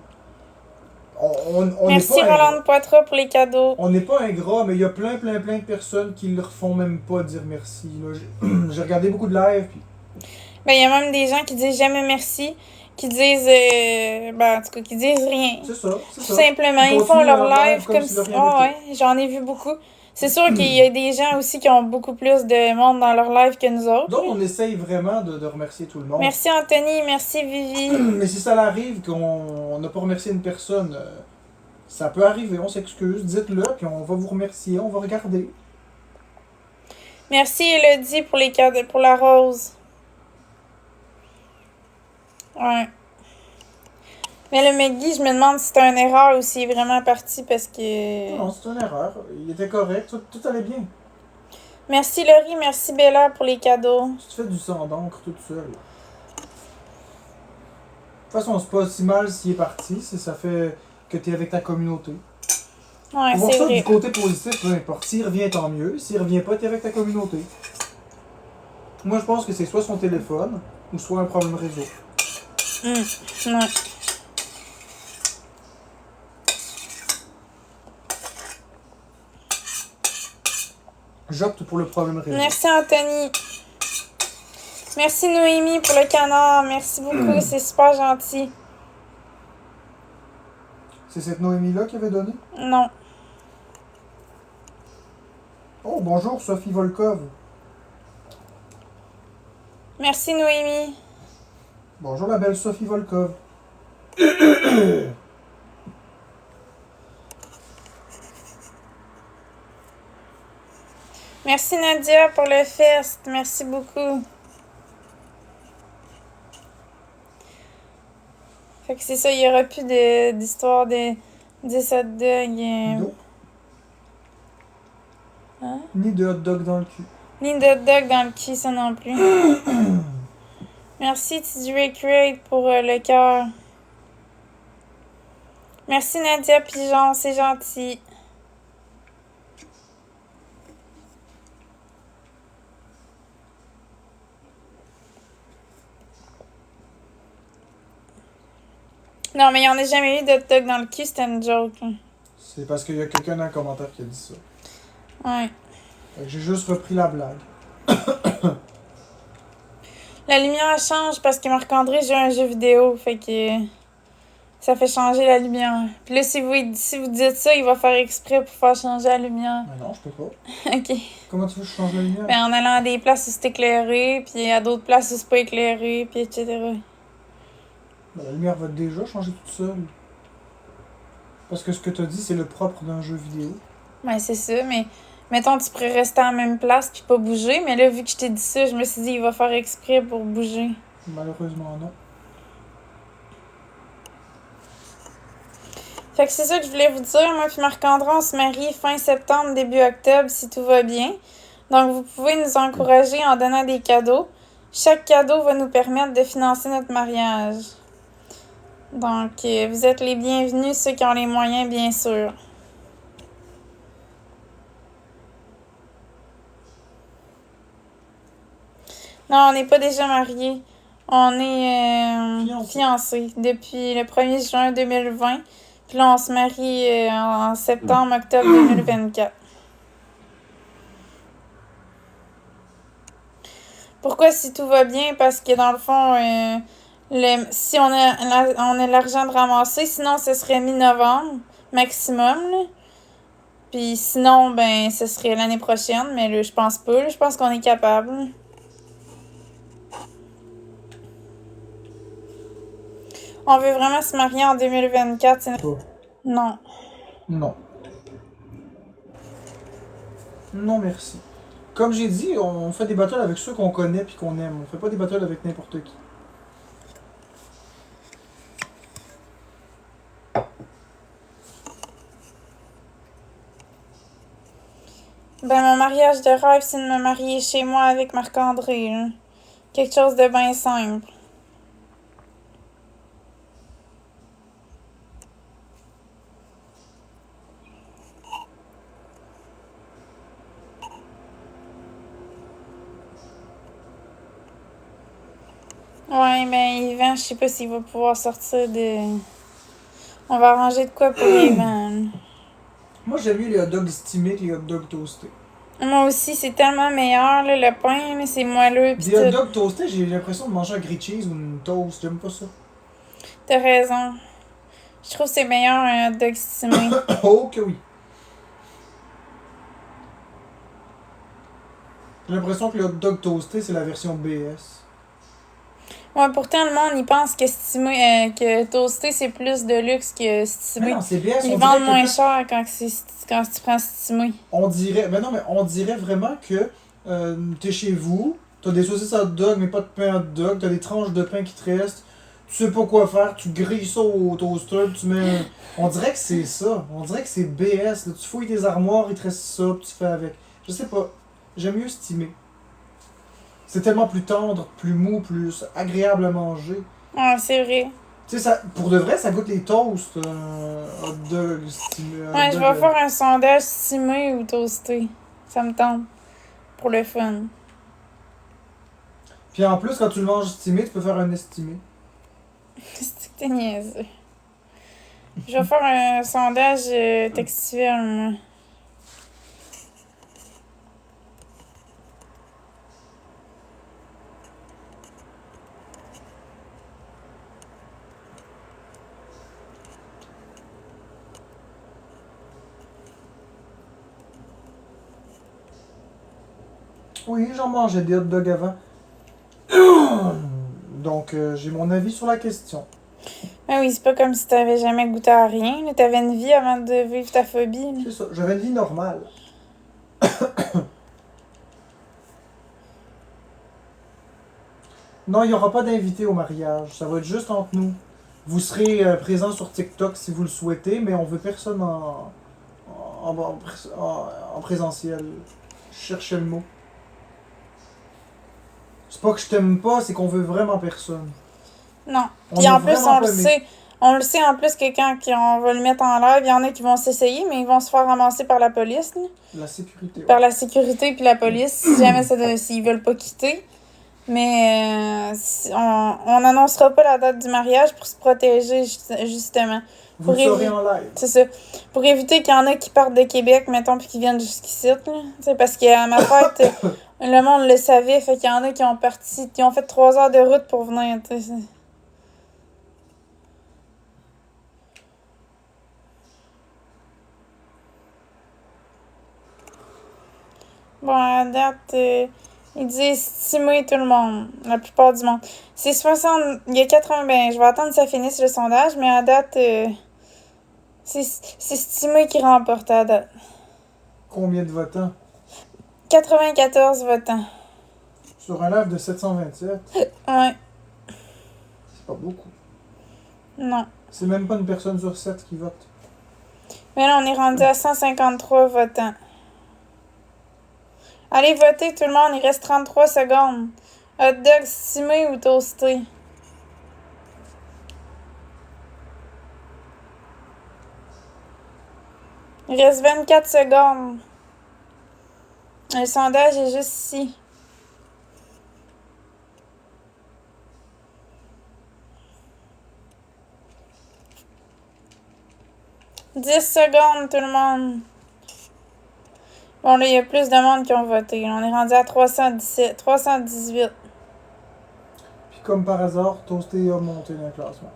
On n'est Merci pas Rolande Poitras pour les cadeaux. on n'est pas ingrat, mais il y a plein de personnes qui leur font même pas dire merci. Là. J'ai regardé beaucoup de live, puis Ben, il y a même des gens qui disent jamais merci, qui disent, ben, en tout cas, qui disent rien. c'est ça, c'est Tout ça. simplement, ils font continuent leur leur live comme si si... de rien Ah n'était. ouais, j'en ai vu beaucoup. C'est sûr qu'il y a des gens aussi qui ont beaucoup plus de monde dans leur live que nous autres. Donc on essaye vraiment de remercier tout le monde. Merci Anthony, merci Vivi. Mais si ça arrive qu'on n'a pas remercié une personne, ça peut arriver, on s'excuse, dites-le, puis on va vous remercier, on va regarder. Merci Elodie pour les cadeaux, pour la rose. Ouais. Mais le Meggy, je me demande si c'est une erreur ou s'il est vraiment parti parce que... Non, c'est une erreur. Il était correct, tout allait bien. Merci Laurie, merci Bella pour les cadeaux. Tu te fais du sang d'encre toute seule. De toute façon, c'est pas si mal s'il est parti, si ça fait que t'es avec ta communauté. Ouais, Pour voir c'est ça vrai. du côté positif, peu importe. S'il revient, tant mieux. S'il revient pas, t'es avec ta communauté. Moi, je pense que c'est soit son téléphone, ou soit un problème réseau. Ouais. J'opte pour le problème réseau. Merci Anthony. Merci Noémie pour le canard. Merci beaucoup, c'est super gentil. C'est cette Noémie-là qui avait donné? Non. Oh, bonjour, Sophie Volkov. Merci Noémie. Bonjour, la belle Sophie Volkov. Merci Nadia pour le fest. Merci beaucoup. Fait que c'est ça, il n'y aura plus d'histoire de 10 hot dogs. Non. Hein? Ni de hot dog dans le cul. Ni de hot dog dans le cul, ça non plus. Merci TJ Create pour le cœur. Merci Nadia Pigeon, c'est gentil. Non, mais il n'y en a jamais eu de hot dog dans le cul, c'était une joke. Hein. C'est parce qu'il y a quelqu'un dans un commentaire qui a dit ça. Ouais. Fait que j'ai juste repris la blague. La lumière change parce que Marc-André joue à un jeu vidéo, fait que ça fait changer la lumière. Puis là, si vous dites ça, il va faire exprès pour faire changer la lumière. Mais non, je peux pas. Ok. Comment tu veux que je change la lumière? Ben, en allant à des places où c'est éclairé, puis à d'autres places où c'est pas éclairé, puis etc. Ben, la lumière va déjà changer toute seule. Parce que ce que tu as dit, c'est le propre d'un jeu vidéo. Ben, c'est ça, mais mettons, tu pourrais rester à la même place puis pas bouger, mais là, vu que je t'ai dit ça, je me suis dit, il va faire exprès pour bouger. Malheureusement, non. Fait que c'est ça que je voulais vous dire. Moi puis Marc-André, on se marie fin septembre, début octobre, si tout va bien. Donc, vous pouvez nous encourager en donnant des cadeaux. Chaque cadeau va nous permettre de financer notre mariage. Donc, vous êtes les bienvenus, ceux qui ont les moyens, bien sûr. Non, on n'est pas déjà mariés. On est fiancés depuis le 1er juin 2020. Puis là, on se marie en septembre, octobre 2024. Pourquoi si tout va bien? Parce que dans le fond, Si on a l'argent de ramasser, sinon ce serait mi-novembre, maximum, là. Puis sinon, ben, ce serait l'année prochaine, mais là, je pense pas, là. Je pense qu'on est capable. On veut vraiment se marier en 2024. Non. Non. Non, merci. Comme j'ai dit, on fait des battles avec ceux qu'on connaît puis qu'on aime. On fait pas des battles avec n'importe qui. Ben, mon mariage de rêve, c'est de me marier chez moi avec Marc-André, là. Quelque chose de bien simple. Ouais, ben, Yvan, je sais pas s'il va pouvoir sortir de... On va arranger de quoi pour Yvan, là. Moi, j'aime mieux les hot dogs estimés que les hot dogs toastés. Moi aussi, c'est tellement meilleur, là, le pain, là, c'est moelleux pis Des hot tout. dogs toastés, j'ai l'impression de manger un grilled cheese ou une toast. J'aime pas ça. T'as raison. Je trouve que c'est meilleur un hot dog estimé. Oh que oui. J'ai l'impression que le hot dog toasté, c'est la version BS. Ouais, pourtant, le monde, il pense que toasté, c'est plus de luxe que Mais estimé. non, c'est BS. Ils On vendent dirait moins que cher quand tu prends estimé. on dirait, mais non, mais on dirait vraiment que t'es chez vous, t'as des saucisses hot dog, mais pas de pain hot dog, t'as des tranches de pain qui te restent, tu sais pas quoi faire, tu grilles ça au toaster, puis tu mets. On dirait que c'est ça. On dirait que c'est BS. Là. Tu fouilles tes armoires, il te reste ça, puis tu fais avec. Je sais pas. J'aime mieux estimer. C'est tellement plus tendre, plus mou, plus agréable à manger. Ouais, c'est vrai. Tu sais, ça, pour de vrai, ça goûte les toasts, hot dog, estimé. Ouais, je vais faire un sondage estimé ou toasté. Ça me tente. Pour le fun. Puis en plus, quand tu le manges estimé, tu peux faire un estimé. C'est que t'es niaiseux. Je vais faire un sondage textuel, moi. Oui, j'en mangeais des hot dogs avant. Donc, j'ai mon avis sur la question. Ah oui, c'est pas comme si t'avais jamais goûté à rien. Là. T'avais une vie avant de vivre ta phobie. Là. C'est ça, j'avais une vie normale. Non, il n'y aura pas d'invité au mariage. Ça va être juste entre nous. Vous serez présent sur TikTok si vous le souhaitez, mais on veut personne en présentiel. Je cherchais le mot. C'est pas que je t'aime pas, c'est qu'on veut vraiment personne. Non. On Puis a en plus, vraiment on le pas aimé. sait. On le sait en plus que quand on va le mettre en live, il y en a qui vont s'essayer, mais ils vont se faire ramasser par la police. Là. La sécurité. Ouais. Par la sécurité puis la police, si jamais s'ils veulent pas quitter. Mais on n'annoncera pas la date du mariage pour se protéger, justement. Vous le saurez en live. C'est ça. Pour éviter qu'il y en a qui partent de Québec, mettons, puis qui viennent jusqu'ici. Là. T'sais, parce qu'à ma fête, le monde le savait, fait qu'il y en a qui ont fait 3 heures de route pour venir. T'sais. Bon, à date, ils disent estimer tout le monde, la plupart du monde. C'est 60, il y a 80, ben, je vais attendre que ça finisse le sondage, mais à date, c'est estimé qui remporte à date. Combien de votants? 94 votants. Sur un live de 727, Ouais, c'est pas beaucoup. non. C'est même pas une personne sur 7 qui vote. Mais là, on est rendu à 153 votants. Allez voter tout le monde, il reste 33 secondes. Hot dog estimé ou toasté? Il reste 24 secondes. Le sondage est juste ici. « 10 secondes, tout le monde. » Bon, là, il y a plus de monde qui ont voté. On est rendu à 317, 318. Puis comme par hasard, Toasté a monté dans le classement.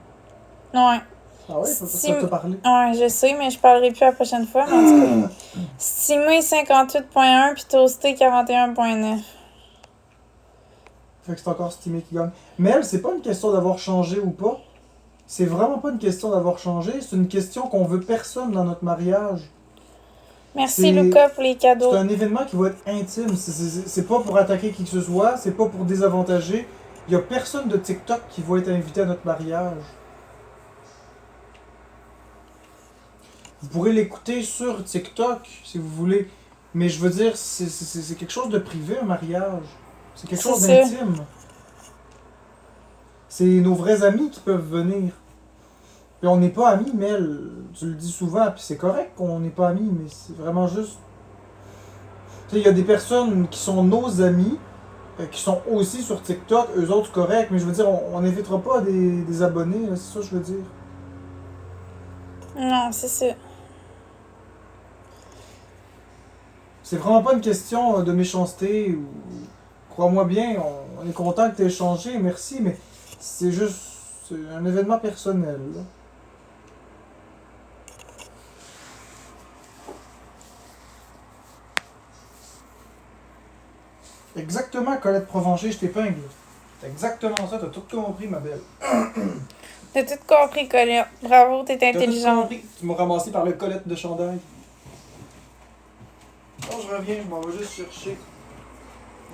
Ouais. Ah ouais, ça te parler. Ouais, je sais, mais je parlerai plus la prochaine fois. Mais en tout cas, Stimé 58.1 puis Toasté 41.9. Fait que c'est encore Stimé qui gagne. Mais elle, c'est pas une question d'avoir changé ou pas. C'est vraiment pas une question d'avoir changé. C'est une question qu'on veut personne dans notre mariage. Merci Lucas pour les cadeaux. C'est un événement qui va être intime. C'est pas pour attaquer qui que ce soit. C'est pas pour désavantager. Il y a personne de TikTok qui va être invité à notre mariage. Vous pourrez l'écouter sur TikTok si vous voulez. Mais je veux dire, c'est quelque chose de privé, un mariage. C'est quelque chose d'intime. C'est nos vrais amis qui peuvent venir. Puis on n'est pas amis, Mel. Tu le dis souvent, puis c'est correct qu'on n'est pas amis, mais c'est vraiment juste... Tu sais, il y a des personnes qui sont nos amis, qui sont aussi sur TikTok, eux autres correct, mais je veux dire, on n'invitera pas des abonnés, c'est ça que je veux dire. Non, c'est ça. C'est vraiment pas une question de méchanceté ou... Crois-moi bien, on est content que tu aies changé, merci, mais c'est juste un événement personnel. Là. Exactement, Colette Provencher, je t'épingle. C'est exactement ça, t'as tout compris, ma belle. T'as tout compris, Colette. Bravo, t'es intelligent. Tu m'as ramassé par le Colette de chandail. Quand je reviens, je m'en vais juste chercher.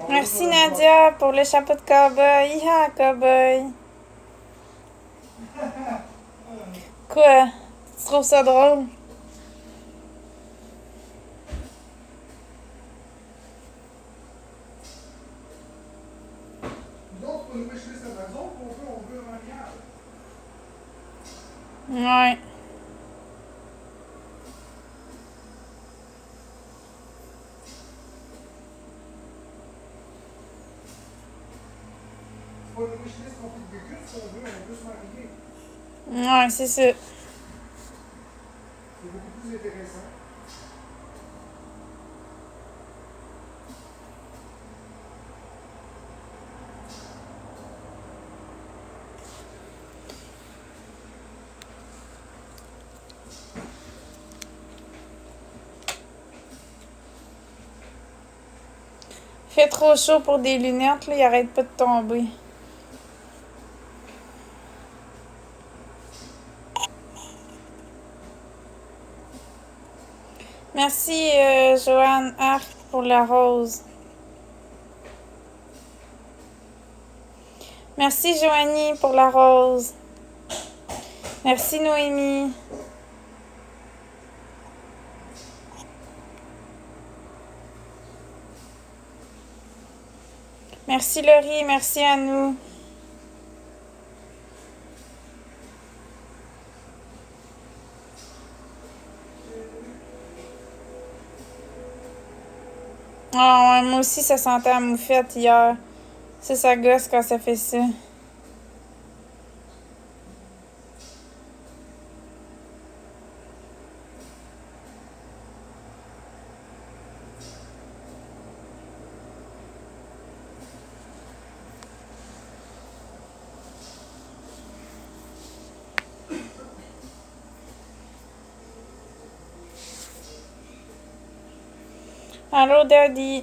Merci Nadia pour le chapeau de cowboy. Hi, cowboy. Quoi? Tu trouves ça drôle? Ouais. Ouais, c'est ça. C'est beaucoup plus intéressant. Fait trop chaud pour des lunettes, là, il arrête pas de tomber. Merci Joanne Arc pour la rose. Merci Joanie pour la rose. Merci Noémie. Merci Laurie, merci à nous. Ah ouais, moi aussi ça sentait la moufette hier. Ça gosse quand ça fait ça. Allô, Daddy.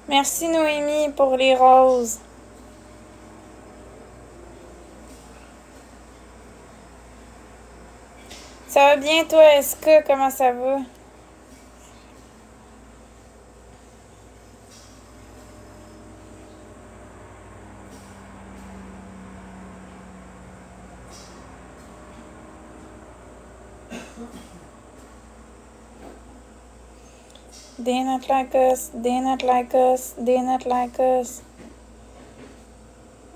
Merci Noémie pour les roses. Ça va bien toi, Eska? Comment ça va? They not like us, they not like us, they not like us.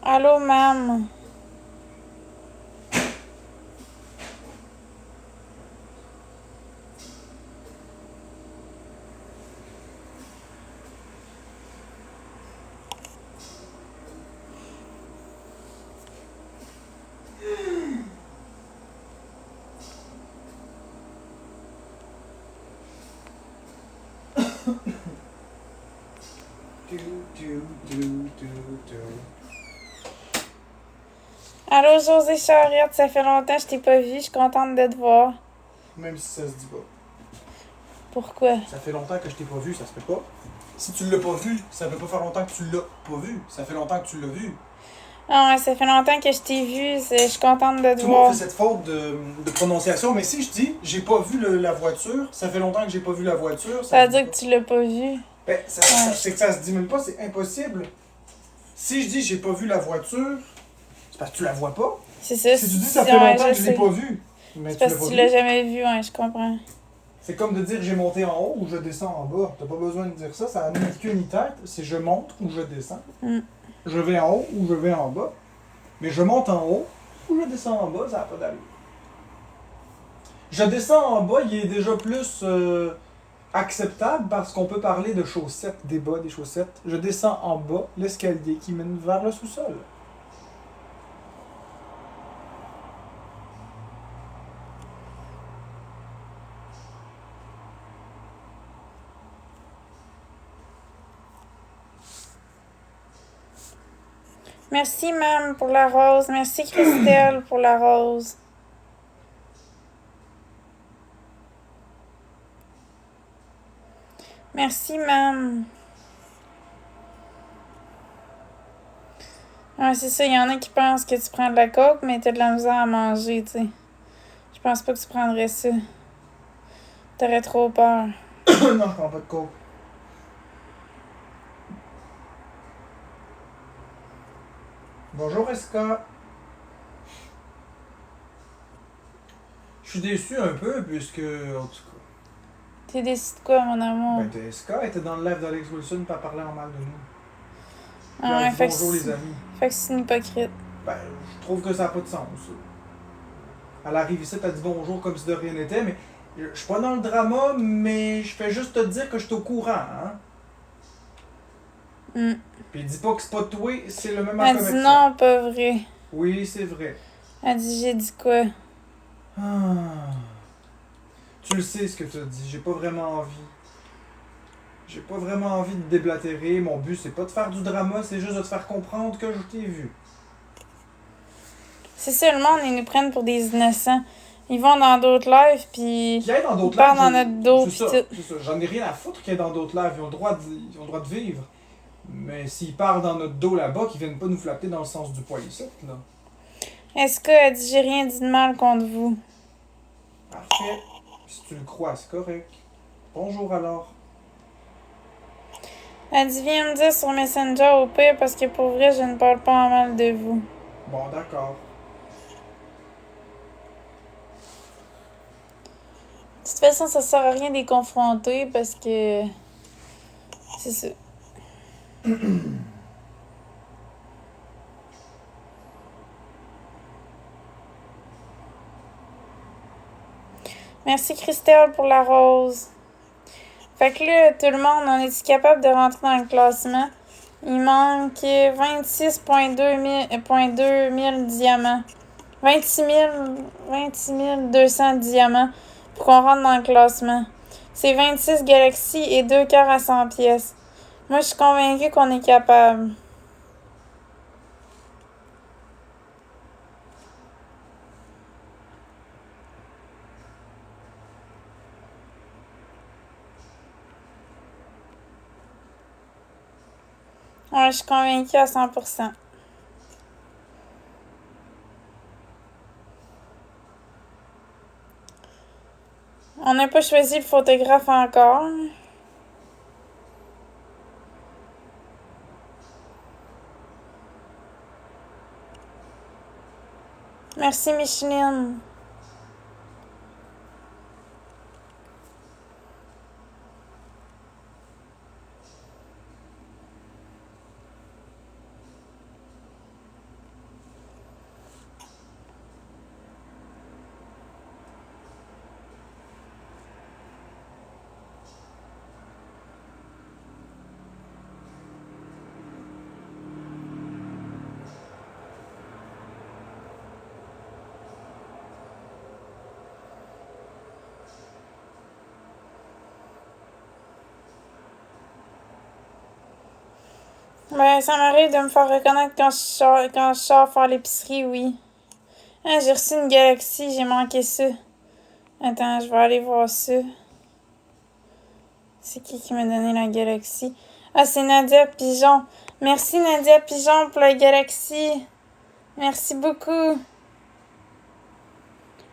Allô, mam. Tu, tu, tu, tu, tu. Allô, José Charette, ça fait longtemps que je t'ai pas vu, je suis contente de te voir. Même si ça se dit pas. Pourquoi? Ça fait longtemps que je t'ai pas vu, ça se fait pas. Si tu l'as pas vu, ça peut pas faire longtemps que tu l'as pas vu. Ça fait longtemps que tu l'as vu. Ah ouais, ça fait longtemps que je t'ai vu, je suis contente de te Tout le monde voir. fait cette faute de prononciation, mais si je dis j'ai pas vu la voiture, ça fait longtemps que j'ai pas vu la voiture. Ça veut se dit dire que tu l'as pas vu. pas. Ben, Ouais. c'est que ça se dit même pas, c'est impossible. Si je dis j'ai pas vu la voiture, c'est parce que tu la vois pas. C'est ça. Si tu dis ça si- fait ouais, longtemps que je l'ai sais. pas vu, mais C'est tu parce l'as que pas tu vu. l'as jamais vu, ouais, je comprends. C'est comme de dire j'ai monté en haut ou je descends en bas. T'as pas besoin de dire ça, ça n'a ni queue ni tête. C'est je monte ou je descends. Mm. Je vais en haut ou je vais en bas. Mais je monte en haut ou je descends en bas, ça n'a pas d'allure. Je descends en bas, il est déjà plus acceptable parce qu'on peut parler de chaussettes, des bas, des chaussettes. Je descends en bas, l'escalier qui mène vers le sous-sol. Merci, Mam, pour la rose. Merci, Christelle, pour la rose. Merci, Mam. Ouais, c'est ça, il y en a qui pensent que tu prends de la coke, mais t'as de la misère à manger, tu sais. Je pense pas que tu prendrais ça. T'aurais trop peur. Non, je prends pas de coke. Bonjour Eska. Je suis déçu un peu puisque, en tout cas, T'es déçu de quoi, mon amour? ben, Eska était dans le live d'Alex Wilson pas parler en mal de nous. Ah Puis elle ouais, dit fait que bonjour c'est- les amis. Fait que c'est une hypocrite. Ben, je trouve que ça n'a pas de sens. Elle arrive ici, elle dit bonjour comme si de rien n'était, mais je suis pas dans le drama, mais je fais juste te dire que je suis au courant, hein. Mm. Puis dis pas que c'est pas toi, c'est le même Elle dit commercial. non, pas vrai. Oui, c'est vrai. Elle dit j'ai dit quoi? Ah. Tu le sais ce que tu as dit, j'ai pas vraiment envie. J'ai pas vraiment envie de déblatérer. Mon but, c'est pas de faire du drama, c'est juste de te faire comprendre que je t'ai vu. C'est ça, le monde, ils nous prennent pour des innocents. Ils vont dans d'autres lives, puis Qu'il y ait dans d'autres ils parlent dans lives, notre dos, c'est puis ça, tout. c'est ça. J'en ai rien à foutre qu'il y ait dans d'autres lives. Ils ont le droit de vivre. Mais s'ils parlent dans notre dos là-bas, qu'ils viennent pas nous flatter dans le sens du poil ici, là. Est-ce qu'elle dit j'ai rien dit de mal contre vous? Parfait. Si tu le crois, c'est correct. Bonjour alors. Elle dit viens me dire sur Messenger au pire, parce que pour vrai, je ne parle pas en mal de vous. Bon, d'accord. De toute façon, ça sert à rien de les confronter, parce que... C'est ça. Merci Christelle pour la rose. Fait que là, tout le monde, on est capable de rentrer dans le classement? Il manque 26,2 mille diamants. 26 200 diamants pour qu'on rentre dans le classement. C'est 26 galaxies et 2 cœurs à 100 pièces. Moi, je suis convaincue qu'on est capable. Ouais, je suis convaincue à 100%. On n'a pas choisi le photographe encore. Merci Micheline. Ben, ça m'arrive de me faire reconnaître quand je sors faire l'épicerie, oui. Ah, j'ai reçu une galaxie, j'ai manqué ça. Attends, je vais aller voir ça. C'est qui m'a donné la galaxie? Ah, c'est Nadia Pigeon. Merci Nadia Pigeon pour la galaxie. Merci beaucoup.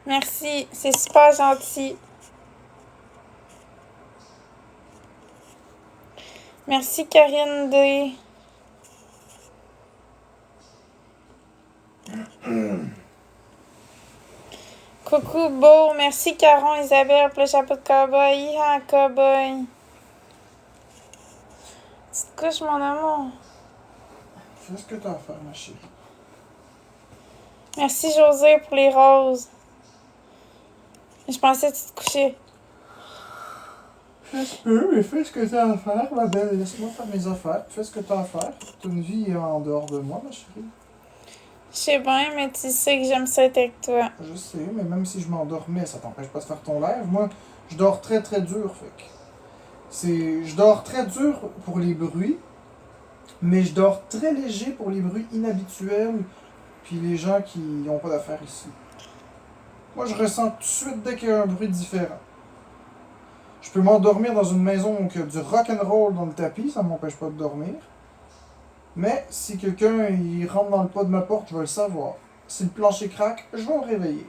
Merci, c'est super gentil. Merci Karine D. Coucou Beau, merci Caron Isabelle pour le chapeau de cowboy. Hi cowboy. Petite couche mon amour. Fais ce que t'as à faire, ma chérie. Merci José pour les roses. Je pensais que tu te couchais. Ça se peut, mais fais ce que t'as à faire, ma belle. Laisse-moi faire mes affaires. Fais ce que t'as à faire. T'as une vie en dehors de moi, ma chérie. Je sais bien, mais tu sais que j'aime ça être avec toi. Je sais, mais même si je m'endormais, ça t'empêche pas de faire ton live. Moi, je dors très très dur, fait que je dors très dur pour les bruits, mais je dors très léger pour les bruits inhabituels, puis les gens qui n'ont pas d'affaires ici. Moi, je ressens tout de suite dès qu'il y a un bruit différent. Je peux m'endormir dans une maison où il y a du rock'n'roll dans le tapis, ça m'empêche pas de dormir. Mais si quelqu'un il rentre dans le pas de ma porte, je vais le savoir. Si le plancher craque, je vais me réveiller.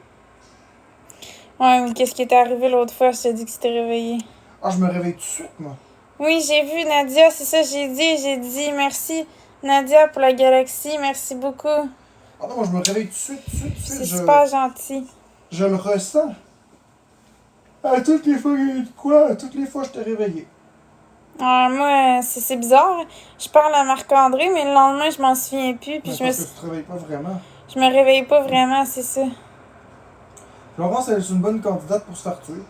Ouais, mais qu'est-ce qui est arrivé l'autre fois? Je t'ai dit que tu t'es réveillé. Ah, je me réveille tout de suite, moi. Oui, j'ai vu Nadia, c'est ça j'ai dit. J'ai dit merci Nadia pour la galaxie, merci beaucoup. Ah non, moi je me réveille tout de suite, tout de suite, tout de suite. C'est super gentil. Je le ressens. À toutes les fois qu'il y a eu de quoi, à toutes les fois je t'ai réveillé. Moi, c'est bizarre. Je parle à Marc-André, mais le lendemain, je m'en souviens plus. Puis Mais parce que tu te réveilles pas vraiment. Je me réveille pas vraiment, c'est ça. Florence, elle est une bonne candidate pour se faire tuer.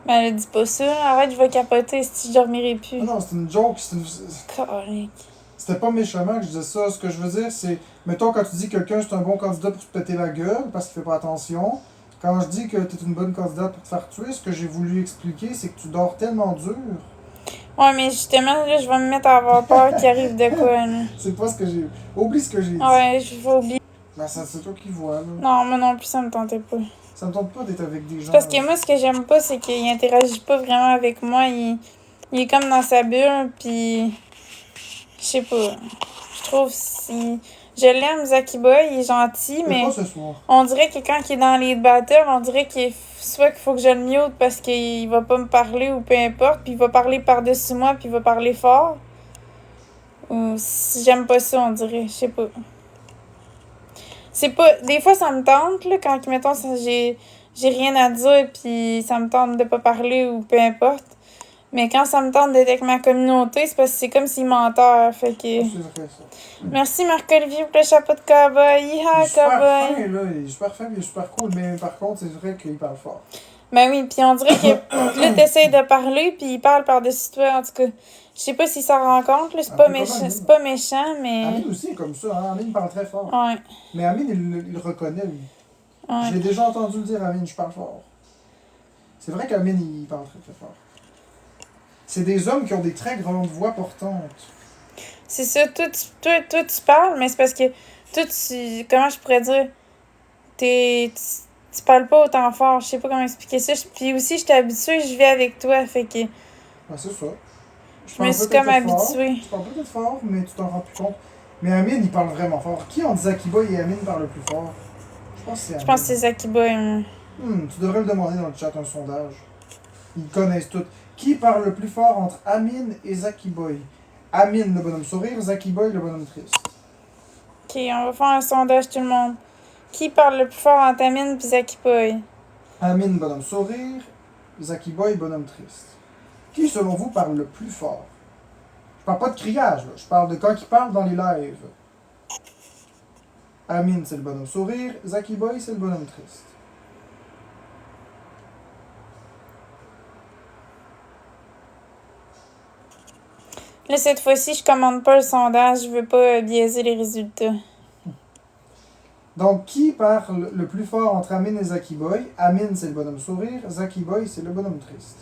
Ben, elle dit pas ça. Arrête, je vais capoter si je dormirai plus. Ah non, c'est une joke. Calique. C'était pas méchamment que je disais ça. Ce que je veux dire, c'est... Mettons, quand tu dis que quelqu'un c'est un bon candidat pour se péter la gueule parce qu'il fait pas attention. Quand je dis que t'es une bonne candidate pour te faire tuer, ce que j'ai voulu expliquer, c'est que tu dors tellement dur. Ouais, mais justement, là, je vais me mettre à avoir peur qu'il arrive de quoi, là. C'est pas ce que j'ai... Oublie ce que j'ai dit. Ouais, je vais oublier. Ben, c'est toi qui vois, là. Non, moi non plus, ça me tentait pas. Ça me tente pas d'être avec des gens... Parce que moi, ce que j'aime pas, c'est qu'il interagit pas vraiment avec moi. Il est comme dans sa bulle, puis... Je sais pas. Je trouve si... Je l'aime, Zaki Boy, il est gentil, mais... Pas ce soir. On dirait que quand il est dans les battles, on dirait qu'il soit qu'il faut que je le mute parce qu'il va pas me parler ou peu importe, puis il va parler par-dessus moi, puis il va parler fort. Ou si j'aime pas ça, on dirait, je sais pas. C'est pas... Des fois, ça me tente, là, quand, mettons, j'ai rien à dire, puis ça me tente de pas parler ou peu importe. Mais quand ça me tente d'être avec ma communauté, c'est parce que c'est comme s'il menteur, fait que... C'est vrai, ça. Merci Marc-Olivier pour le chapeau de cowboy. Il Hi-ha, est super cowboy. fin, là. Il est super fin, il est super cool. Mais par contre, c'est vrai qu'il parle fort. Ben oui, puis on dirait que là, t'essayes de parler, puis il parle par-dessus toi. En tout cas, je sais pas s'il s'en rend compte, là. C'est pas méchant, mais... Amine aussi est comme ça, hein. Amine parle très fort. Ouais. Mais Amine, il le reconnaît, lui. Ouais. Je l'ai déjà entendu le dire, Amine, je parle fort. C'est vrai qu'Amine, il parle très très fort. C'est des hommes qui ont des très grandes voix portantes. C'est ça, toi, tu parles, mais c'est parce que toi, comment je pourrais dire? Tu parles pas autant fort, je sais pas comment expliquer ça. Puis aussi, je t'ai habituée, je vis avec toi, fait que... Ben, c'est ça. Je me suis comme habituée. Tu parles peut-être fort, mais tu t'en rends plus compte. Mais Amine, il parle vraiment fort. Qui entre Zaki Boy et Amine parle le plus fort? Je pense que c'est Amine. Je pense que c'est Zaki Boy. Tu devrais le demander dans le chat, un sondage. Ils connaissent tout. Qui parle le plus fort entre Amine et Zaki Boy? Amine, le bonhomme sourire, Zaki Boy, le bonhomme triste. Ok, on va faire un sondage tout le monde. Qui parle le plus fort entre Amine et Zaki Boy? Amine, bonhomme sourire, Zaki Boy, bonhomme triste. Qui, selon vous, parle le plus fort? Je parle pas de criage, là. Je parle de quand il parle dans les lives. Amine, c'est le bonhomme sourire, Zaki Boy, c'est le bonhomme triste. Là, cette fois-ci, je commande pas le sondage. Je veux pas biaiser les résultats. Donc, qui parle le plus fort entre Amine et Zaki Boy? Amine, c'est le bonhomme sourire, Zaki Boy, c'est le bonhomme triste.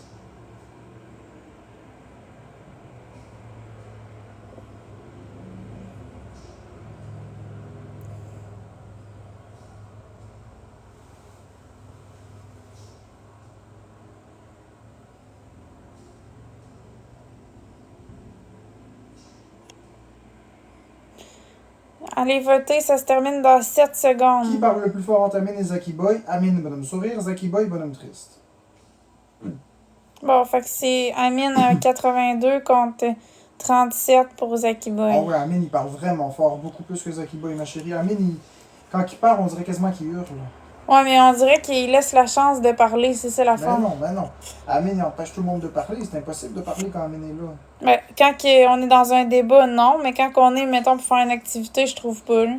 Allez voter, ça se termine dans 7 Qui secondes. parle le plus fort entre Amine et Zaki Boy? Amine, bonhomme sourire. Zaki Boy, bonhomme triste. Bon, fait que c'est Amine à 82 contre 37 pour Zaki Boy. Ah ouais, Amine, il parle vraiment fort. Beaucoup plus que Zaki Boy, ma chérie. Amine, quand il parle, on dirait quasiment qu'il hurle. Ouais, mais on dirait qu'il laisse la chance de parler, c'est ça la Ben forme. non, ben non. Amine, il empêche tout le monde de parler. C'est impossible de parler quand Amine est là. Ben, quand on est dans un débat, non, mais quand on est, mettons, pour faire une activité, je trouve pas. Là.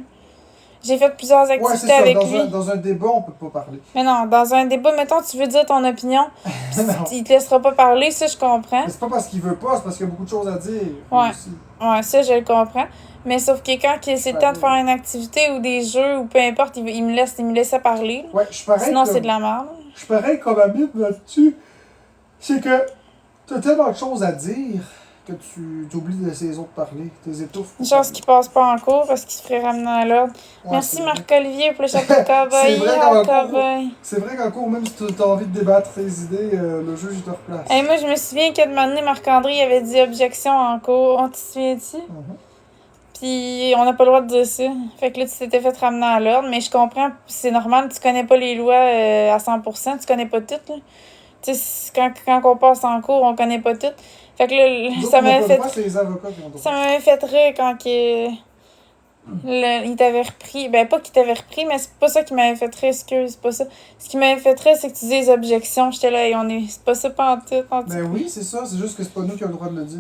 J'ai fait plusieurs Ouais, c'est activités ça. avec Dans lui. un débat, on peut pas parler. Mais non, dans un débat, mettons, tu veux dire ton opinion, pis Non. il te laissera pas parler, ça, je comprends. Mais c'est pas parce qu'il veut pas, c'est parce qu'il y a beaucoup de choses à dire. Ouais. Aussi. Ouais, ça, je le comprends. Mais sauf que quand c'est le temps de Ouais. faire une activité ou des jeux ou peu importe, il me laissait parler. Ouais, je suis pareil. Sinon, comme- c'est de la merde. Je suis pareil comme Amine là-dessus. C'est que t'as tellement de choses à dire que tu oublies de laisser les autres parler. T'es étouffes. Une chance qu'il passe pas en cours parce qu'il se ferait ramener à l'ordre. Ouais, Merci c'est vrai. Marc-Olivier pour le chapeau de C'est cowboy. vrai Ah, qu'en cours- cowboy. C'est vrai qu'en cours, même si t'as envie de débattre tes idées, le juge il te replace. Hey, moi, je me souviens qu'à un moment donné, Marc-André il avait dit objection en cours. On te souviens-tu? Mhm. Puis on n'a pas le droit de dire ça. Fait que là, tu t'étais fait ramener à l'ordre. Mais je comprends, c'est normal, tu connais pas les lois à 100%, tu connais pas toutes. Là. Tu sais, quand on passe en cours, on connaît pas toutes. Fait que là, Nous autres, ça on n'a m'avait pas fait. le droit, c'est les avocats qui ont le droit. Ça m'avait fait rire quand il t'avait repris. Ben, pas qu'il t'avait repris, mais c'est pas ça qui m'avait fait rire, excuse, c'est pas ça. Ce qui m'avait fait rire, c'est que tu disais les objections. J'étais là, et c'est pas ça pas en tout. Ben oui, c'est ça, c'est juste que c'est pas nous qui avons le droit de le dire.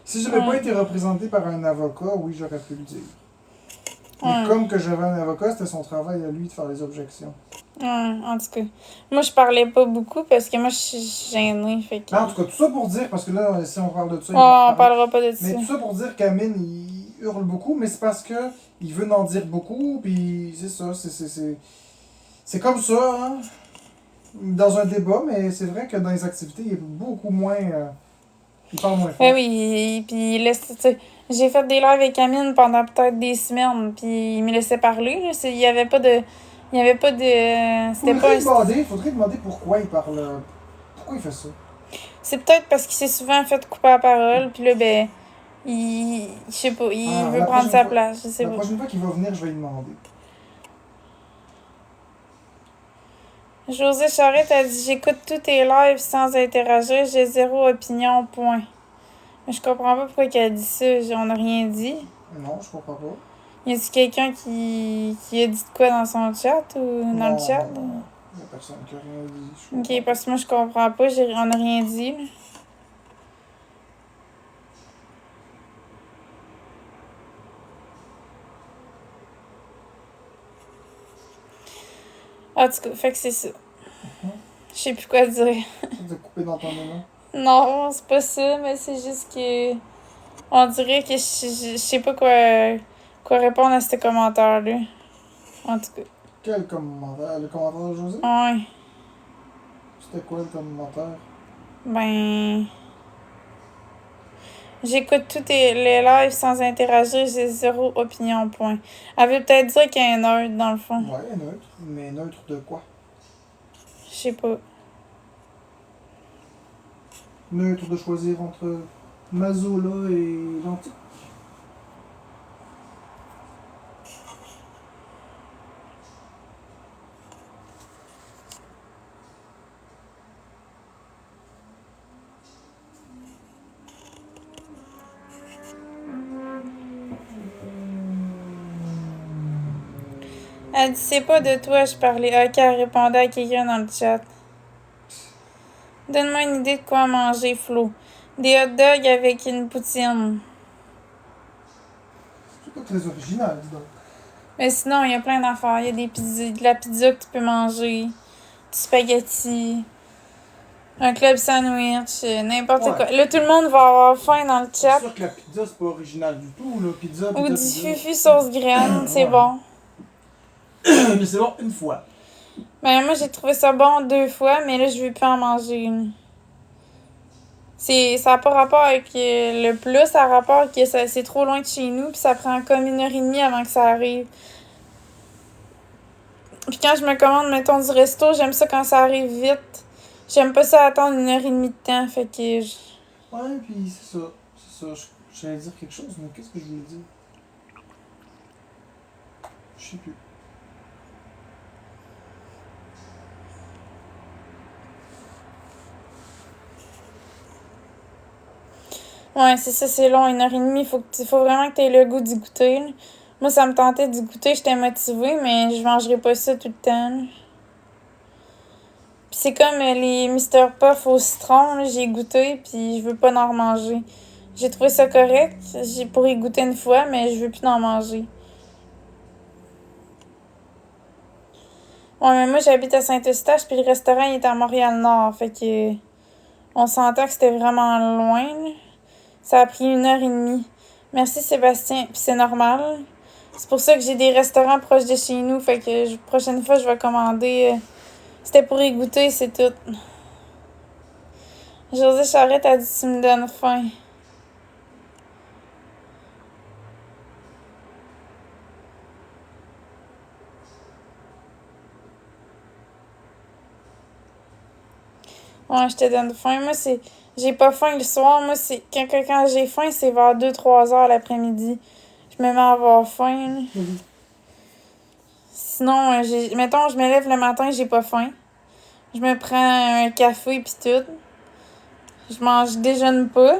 Si j'avais pas Ouais. été représenté par un avocat, oui, j'aurais pu le dire. Mais Ouais. comme que j'avais un avocat, c'était son travail à lui de faire les objections. Ouais, en tout cas. Moi, je parlais pas beaucoup parce que moi, je suis gênée. Fait que... Mais en tout cas, tout ça pour dire, parce que là, si on parle de ça, Oh, on parlera pas de ça. Mais tout ça pour dire qu'Amine, il hurle beaucoup, mais c'est parce que il veut en dire beaucoup, puis c'est ça, c'est comme ça, hein, dans un débat, mais c'est vrai que dans les activités, il est beaucoup moins, il parle moins fort. Ben oui, puis il laisse, tu sais, j'ai fait des lives avec Amine pendant peut-être des semaines, puis il me laissait parler. Là. Il y avait pas de... C'était pas... Faudrait demander pourquoi il parle, pourquoi il fait ça. C'est peut-être parce qu'il s'est souvent fait couper la parole, puis là, ben, je sais pas, il Ah, veut la prendre prochaine sa fois- place, je sais La pas. prochaine fois qu'il va venir, je vais lui demander. José Charette a dit « J'écoute tous tes lives sans interagir, j'ai zéro opinion, point. » Mais je comprends pas pourquoi elle a dit ça, on n'a rien dit. Non, je comprends pas. Y a-t-il quelqu'un qui a dit de quoi dans son chat ou dans Non, le chat? non, il y a personne qui a rien dit. Je comprends Ok, parce que moi je comprends pas, on n'a rien dit. Là. En tout cas, fait que c'est ça. Je sais plus quoi dire. de couper dans ton moment. Non, c'est pas ça, mais c'est juste que. On dirait que je sais pas quoi répondre à ce commentaire-là. En tout cas. Quel commentaire? Le commentaire de José? Ouais. C'était quoi le commentaire? Ben. J'écoute tous les lives sans interagir, j'ai zéro opinion, point. Elle veut peut-être dire qu'il y a un neutre dans le fond. Ouais, neutre. Mais neutre de quoi? Je sais pas. Neutre de choisir entre Mazola et Gentil. Elle dit c'est pas de toi je parlais. Ok, elle répondait à quelqu'un dans le chat. Donne-moi une idée de quoi manger, Flo. Des hot dogs avec une poutine. C'est pas très original, dis donc. Mais sinon, il y a plein d'affaires. Il y a de la pizza que tu peux manger, du spaghetti, un club sandwich, n'importe Ouais. quoi. Là, tout le monde va avoir faim dans le C'est chat. sûr que la pizza, c'est pas original du tout, là. Pizza, Ou pizza, du fufu sauce graine, c'est Ouais. bon. Mais c'est bon une fois. Ben, moi, j'ai trouvé ça bon 2 fois, mais là, je veux plus en manger une. Ça n'a pas rapport avec le plat, ça a rapport que c'est trop loin de chez nous, puis ça prend comme 1h30 avant que ça arrive. Puis quand je me commande, mettons, du resto, j'aime ça quand ça arrive vite. J'aime pas ça attendre 1h30 de temps, fait que... Ouais, puis c'est ça. C'est ça. J'allais dire quelque chose, mais qu'est-ce que je voulais dire? Je sais plus. Ouais, c'est ça, c'est long, 1 heure et demie. Faut vraiment que tu aies le goût d'y goûter, là. Moi, ça me tentait d'y goûter, j'étais motivée, mais je mangerai pas ça tout le temps, là. Puis c'est comme les Mister Puff au citron, là, j'ai goûté, puis je veux pas en remanger. J'ai trouvé ça correct, j'ai pour y goûter une fois, mais je veux plus en manger. Ouais, mais moi, j'habite à Saint-Eustache, puis le restaurant, il est à Montréal-Nord, fait que on s'entend que c'était vraiment loin, là. Ça a pris 1 heure et demie. Merci, Sébastien, puis c'est normal. C'est pour ça que j'ai des restaurants proches de chez nous, fait que prochaine fois, je vais commander. C'était pour y goûter, c'est tout. José Charette a dit tu me donnes faim. Ouais, je te donne faim. Moi, c'est. J'ai pas faim le soir. Moi, c'est. Quand j'ai faim, c'est vers 2-3 heures l'après-midi. Je me mets à avoir faim, là. Sinon, mettons, je me lève le matin, j'ai pas faim. Je me prends un café pis tout. Je déjeune pas.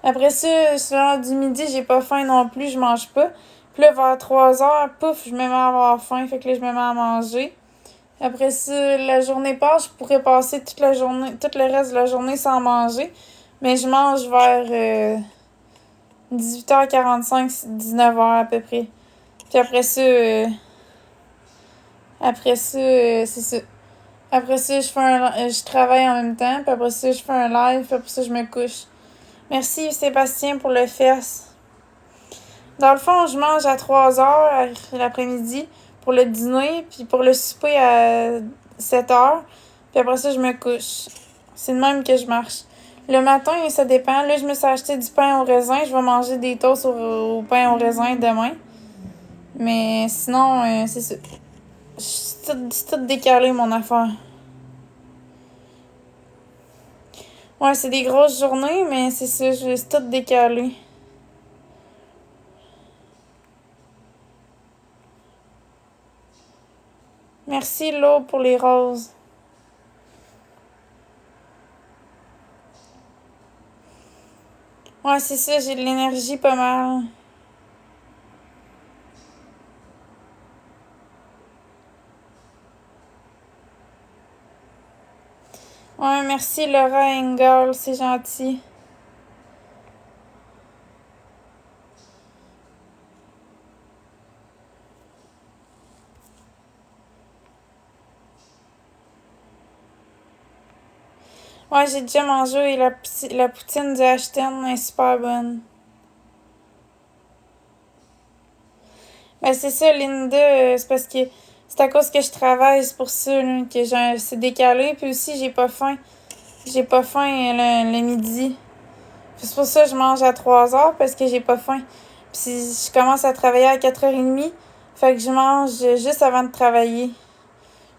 Après ça, sur l'heure du midi, j'ai pas faim non plus, je mange pas. Puis là, vers 3 heures, pouf, je me mets à avoir faim. Fait que là, je me mets à manger. Après ça, la journée passe, je pourrais passer toute la journée, tout le reste de la journée sans manger. Mais je mange vers 18h45, 19h à peu près. Puis c'est ça. Après ça, je travaille en même temps. Puis après ça, je fais un live. Puis après ça, je me couche. Merci Sébastien pour le fest. Dans le fond, je mange à 3 heures l'après-midi pour le dîner. Puis pour le souper à 7 heures. Puis après ça, je me couche. C'est de même que je marche. Le matin, ça dépend. Là, je me suis acheté du pain au raisin. Je vais manger des toasts au pain au raisin demain. Mais sinon, c'est ça. C'est tout décalé, mon affaire. Ouais, c'est des grosses journées, mais c'est ça, c'est tout décalé. Merci, Lo, pour les roses. Ouais, c'est ça, j'ai de l'énergie pas mal. Ouais, merci, Laura Engel, c'est gentil. Ouais, j'ai déjà mangé et la poutine du Ashton est super bonne. Ben, c'est ça, Linda, c'est parce que c'est à cause que je travaille, c'est pour ça là, que c'est décalé. Puis aussi, j'ai pas faim. J'ai pas faim le midi. Puis c'est pour ça que je mange à 3 heures parce que j'ai pas faim. Puis je commence à travailler à 4h30. Fait que je mange juste avant de travailler.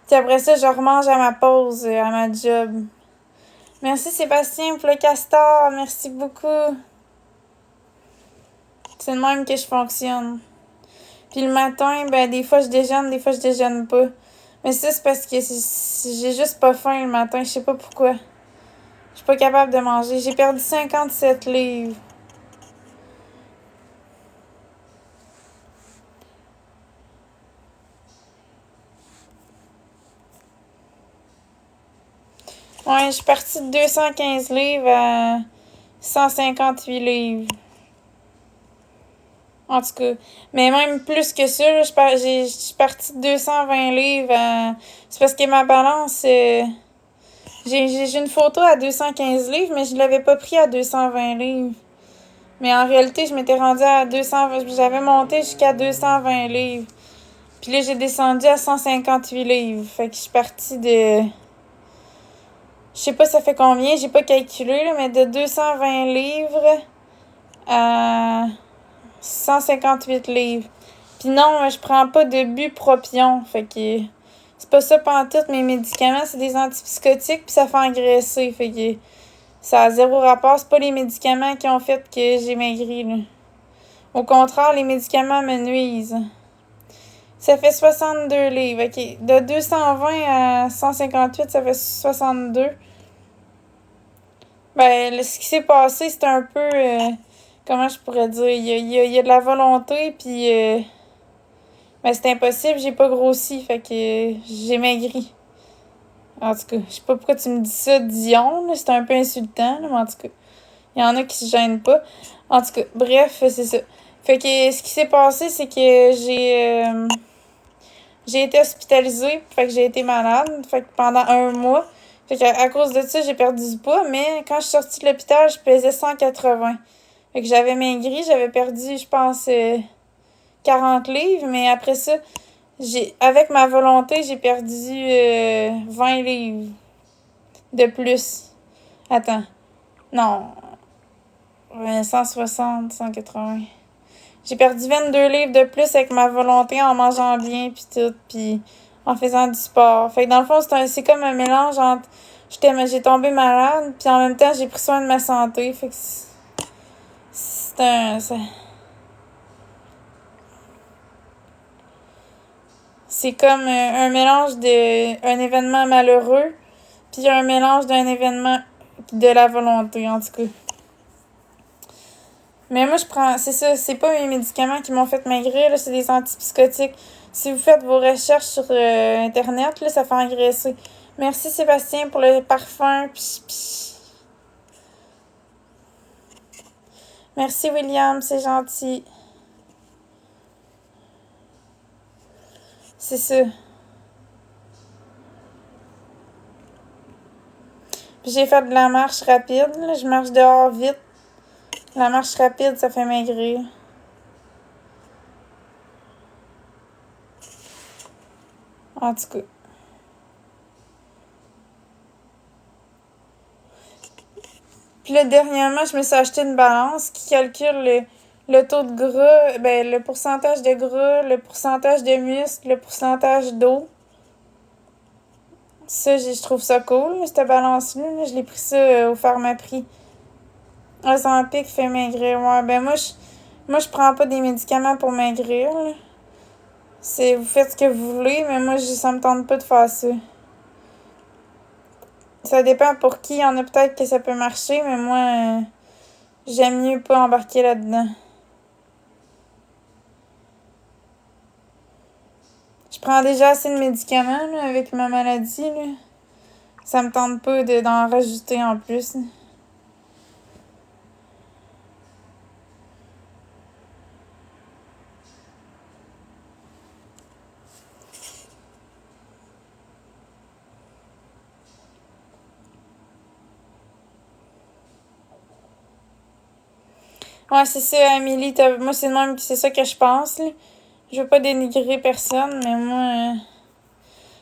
Puis après ça, je remange à ma pause, à ma job. Merci Sébastien pour le castor. Merci beaucoup. C'est le même que je fonctionne. Puis le matin, ben des fois je déjeune, des fois je déjeune pas. Mais ça, c'est parce que j'ai juste pas faim le matin. Je sais pas pourquoi. Je suis pas capable de manger. J'ai perdu 57 livres. Ouais, je suis partie de 215 livres à 158 livres. En tout cas. Mais même plus que ça, là, je suis partie de 220 livres à... C'est parce que ma balance... J'ai une photo à 215 livres, mais je l'avais pas pris à 220 livres. Mais en réalité, je m'étais rendue à 200... J'avais monté jusqu'à 220 livres. Puis là, j'ai descendu à 158 livres. Fait que je suis partie de... Je sais pas ça fait combien, j'ai pas calculé, là, mais de 220 livres à 158 livres. Puis non, je prends pas de bupropion. Fait que c'est pas ça pantoute. Mes médicaments, c'est des antipsychotiques, puis ça fait engraisser. Fait que ça a zéro rapport. C'est pas les médicaments qui ont fait que j'ai maigri, là. Au contraire, les médicaments me nuisent. Ça fait 62 livres. OK. De 220 à 158, ça fait 62. Ben, ce qui s'est passé, c'est un peu... comment je pourrais dire? Il y a de la volonté, puis... ben, c'est impossible, j'ai pas grossi, fait que j'ai maigri. En tout cas, je sais pas pourquoi tu me dis ça, Dion, là, c'est un peu insultant, là, mais en tout cas, il y en a qui se gênent pas. En tout cas, bref, c'est ça. Fait que ce qui s'est passé, c'est que j'ai été hospitalisée, fait que j'ai été malade, fait que pendant un mois. Fait qu'à cause de ça, j'ai perdu du poids, mais quand je suis sortie de l'hôpital, je pesais 180. Fait que j'avais maigri, j'avais perdu, je pense, 40 livres, mais après ça, avec ma volonté, j'ai perdu 20 livres de plus. Attends. Non. 160, 180. J'ai perdu 22 livres de plus avec ma volonté en mangeant bien puis tout, puis en faisant du sport. Fait que dans le fond, c'est comme un mélange entre j'ai tombé malade, puis en même temps, j'ai pris soin de ma santé. Fait que c'est comme un mélange un événement malheureux, puis un mélange d'un événement de la volonté, en tout cas. Mais moi, c'est ça, c'est pas mes médicaments qui m'ont fait maigrir, là, c'est des antipsychotiques. Si vous faites vos recherches sur Internet, là, ça fait engraisser. Merci Sébastien pour le parfum. Pis, pis. Merci William, c'est gentil. C'est ça. Puis j'ai fait de la marche rapide, là, je marche dehors vite. La marche rapide, ça fait maigrir. En tout cas. Puis là, dernièrement, je me suis acheté une balance qui calcule le taux de gras, ben, le pourcentage de gras, le pourcentage de muscles, le pourcentage d'eau. Ça, je trouve ça cool, cette balance-là. Je l'ai pris ça au Pharmaprix. Ozempic fait maigrir. Ouais, ben moi, je prends pas des médicaments pour maigrir, là. Vous faites ce que vous voulez, mais moi, ça me tente pas de faire ça. Ça dépend pour qui. Il y en a peut-être que ça peut marcher, mais moi, j'aime mieux pas embarquer là-dedans. Je prends déjà assez de médicaments là, avec ma maladie. Là. Ça me tente pas d'en rajouter en plus. Là. Ouais, c'est ça, Amélie. Moi, c'est ça que je pense. Là. Je veux pas dénigrer personne, mais moi,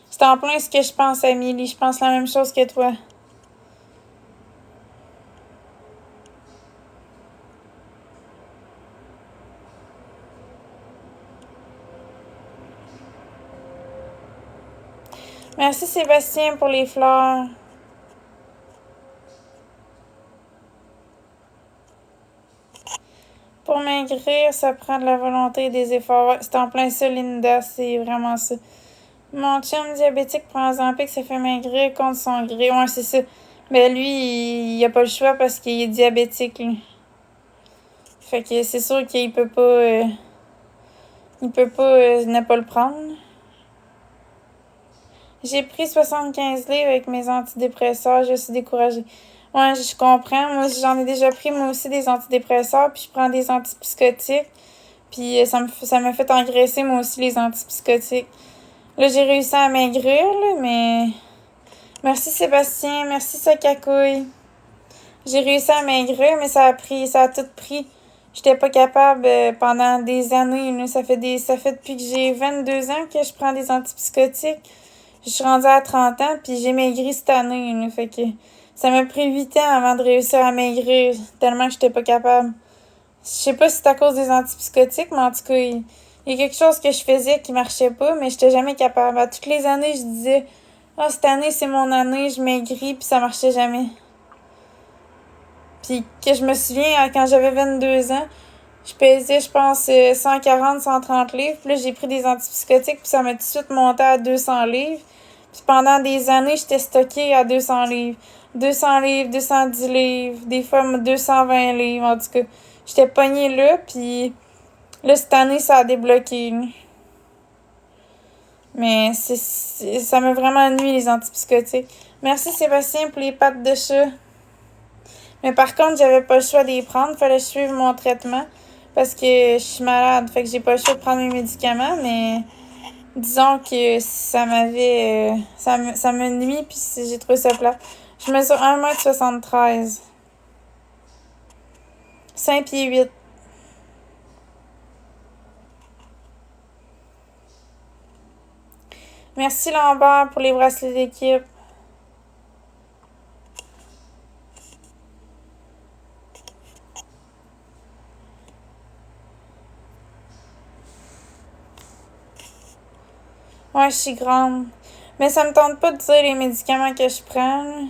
c'est en plein ce que je pense, Amélie. Je pense la même chose que toi. Merci Sébastien pour les fleurs. Pour maigrir, ça prend de la volonté et des efforts. Ouais, c'est en plein ça, Linda. C'est vraiment ça. Mon chum diabétique prend Ozempic, ça fait maigrir contre son gré. Ouais, c'est ça. Ben lui, il a pas le choix parce qu'il est diabétique, lui. Fait que c'est sûr qu'il peut pas... il peut pas ne pas le prendre. J'ai pris 75 livres avec mes antidépresseurs. Je suis découragée. Ouais, je comprends. Moi, j'en ai déjà pris, moi aussi, des antidépresseurs. Puis je prends des antipsychotiques. Puis ça m'a fait engraisser, moi aussi, les antipsychotiques. Là, j'ai réussi à maigrir, là, mais... Merci Sébastien. Merci Sakakouille. J'ai réussi à maigrir, mais ça a tout pris. J'étais pas capable pendant des années. Là. Ça fait depuis que j'ai 22 ans que je prends des antipsychotiques. Je suis rendue à 30 ans, puis j'ai maigri cette année. Là, fait que ça m'a pris 8 ans avant de réussir à maigrir, tellement que j'étais pas capable. Je sais pas si c'est à cause des antipsychotiques, mais en tout cas, il y a quelque chose que je faisais qui marchait pas, mais j'étais jamais capable. À toutes les années, je disais « Ah, cette année, c'est mon année, je maigris », puis ça marchait jamais. Puis que je me souviens, quand j'avais 22 ans, Je pesais, je pense, 140, 130 livres. Puis là, j'ai pris des antipsychotiques, puis ça m'a tout de suite monté à 200 livres. Puis pendant des années, j'étais stockée à 200 livres. 200 livres, 210 livres, des fois 220 livres, en tout cas. J'étais pognée là, puis là, cette année, ça a débloqué. Là. Mais ça m'a vraiment nuit, les antipsychotiques. Merci, Sébastien, pour les pattes de chat. Mais par contre, j'avais pas le choix d'y prendre. Fallait suivre mon traitement. Parce que je suis malade. Fait que j'ai pas le choix de prendre mes médicaments. Mais disons que ça m'avait... ça me nuit. Puis j'ai trouvé ça plat. Je mesure 1m73. 5 pieds 8. Merci Lambert pour les bracelets d'équipe. Ouais, je suis grande. Mais ça me tente pas de dire les médicaments que je prends. Là.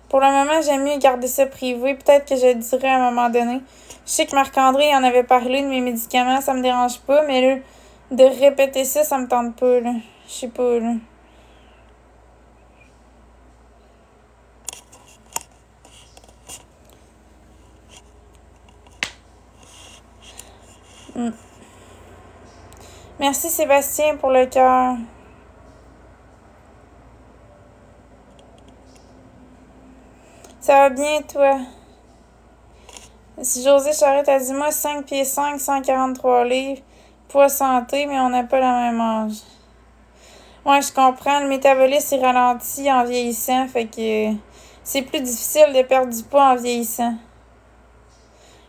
Pour le moment, j'aime mieux garder ça privé. Peut-être que je le dirai à un moment donné. Je sais que Marc-André en avait parlé de mes médicaments, ça me dérange pas, mais là, de répéter ça, ça me tente pas, là. Je sais pas, là. Merci Sébastien pour le cœur. Ça va bien, toi? Si José Charette a dit, moi, 5 pieds 5, 143 livres, poids santé, mais on n'a pas le même âge. Ouais, je comprends. Le métabolisme, il ralentit en vieillissant, fait que c'est plus difficile de perdre du poids en vieillissant.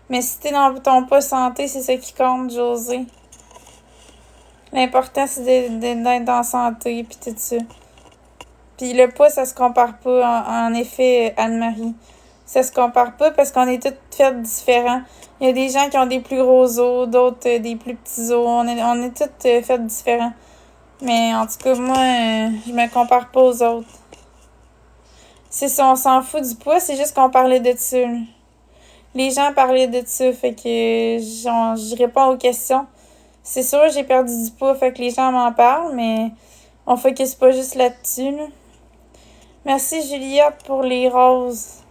Mais si t'es dans ton poids santé, c'est ça qui compte, José. L'important, c'est d'être en santé, puis tout ça. Puis le poids, ça se compare pas, en effet, Anne-Marie. Ça se compare pas parce qu'on est toutes faites différents. Il y a des gens qui ont des plus gros os, d'autres des plus petits os. On est toutes faites différents. Mais en tout cas, moi, je me compare pas aux autres. C'est ça, on s'en fout du poids, c'est juste qu'on parlait de ça. Là. Les gens parlaient de ça, fait que je réponds aux questions. C'est sûr, j'ai perdu du poids, fait que les gens m'en parlent, mais on focus pas juste là-dessus. Là. Merci Juliette pour les roses.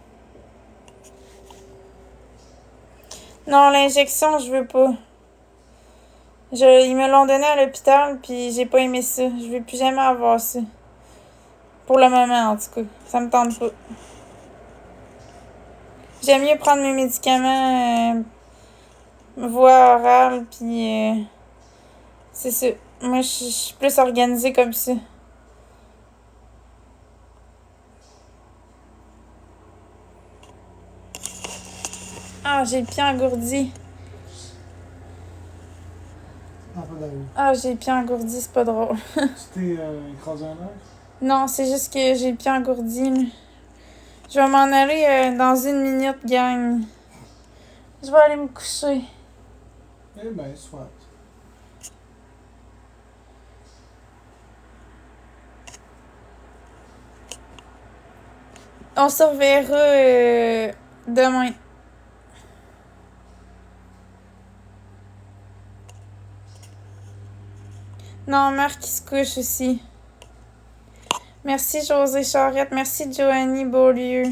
Non, l'injection, je veux pas. Ils me l'ont donné à l'hôpital, puis j'ai pas aimé ça. Je veux plus jamais avoir ça. Pour le moment, en tout cas. Ça me tente pas. J'aime mieux prendre mes médicaments voie orale, puis c'est ça. Moi, je suis plus organisée comme ça. Ah, j'ai le pied engourdi. Ah, j'ai le pied engourdi, c'est pas drôle. Tu t'es écrasé un œuf? Non, c'est juste que j'ai le pied engourdi. Là. Je vais m'en aller dans 1 minute, gang. Je vais aller me coucher. Eh ben, soit. On se reverra demain. Non, Marc qui se couche aussi. Merci José Charette. Merci Joanie Beaulieu.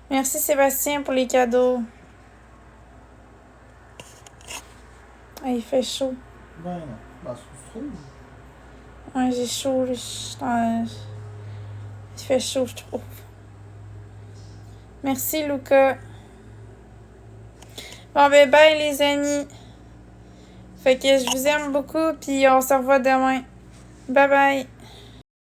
Merci Sébastien pour les cadeaux. Ah, il fait chaud. Ben non. Ben, c'est trop. Ouais, j'ai chaud. Il fait chaud, je trouve. Merci Luca. Bon, ben bye les amis. Fait que je vous aime beaucoup, puis on se revoit demain. Bye bye.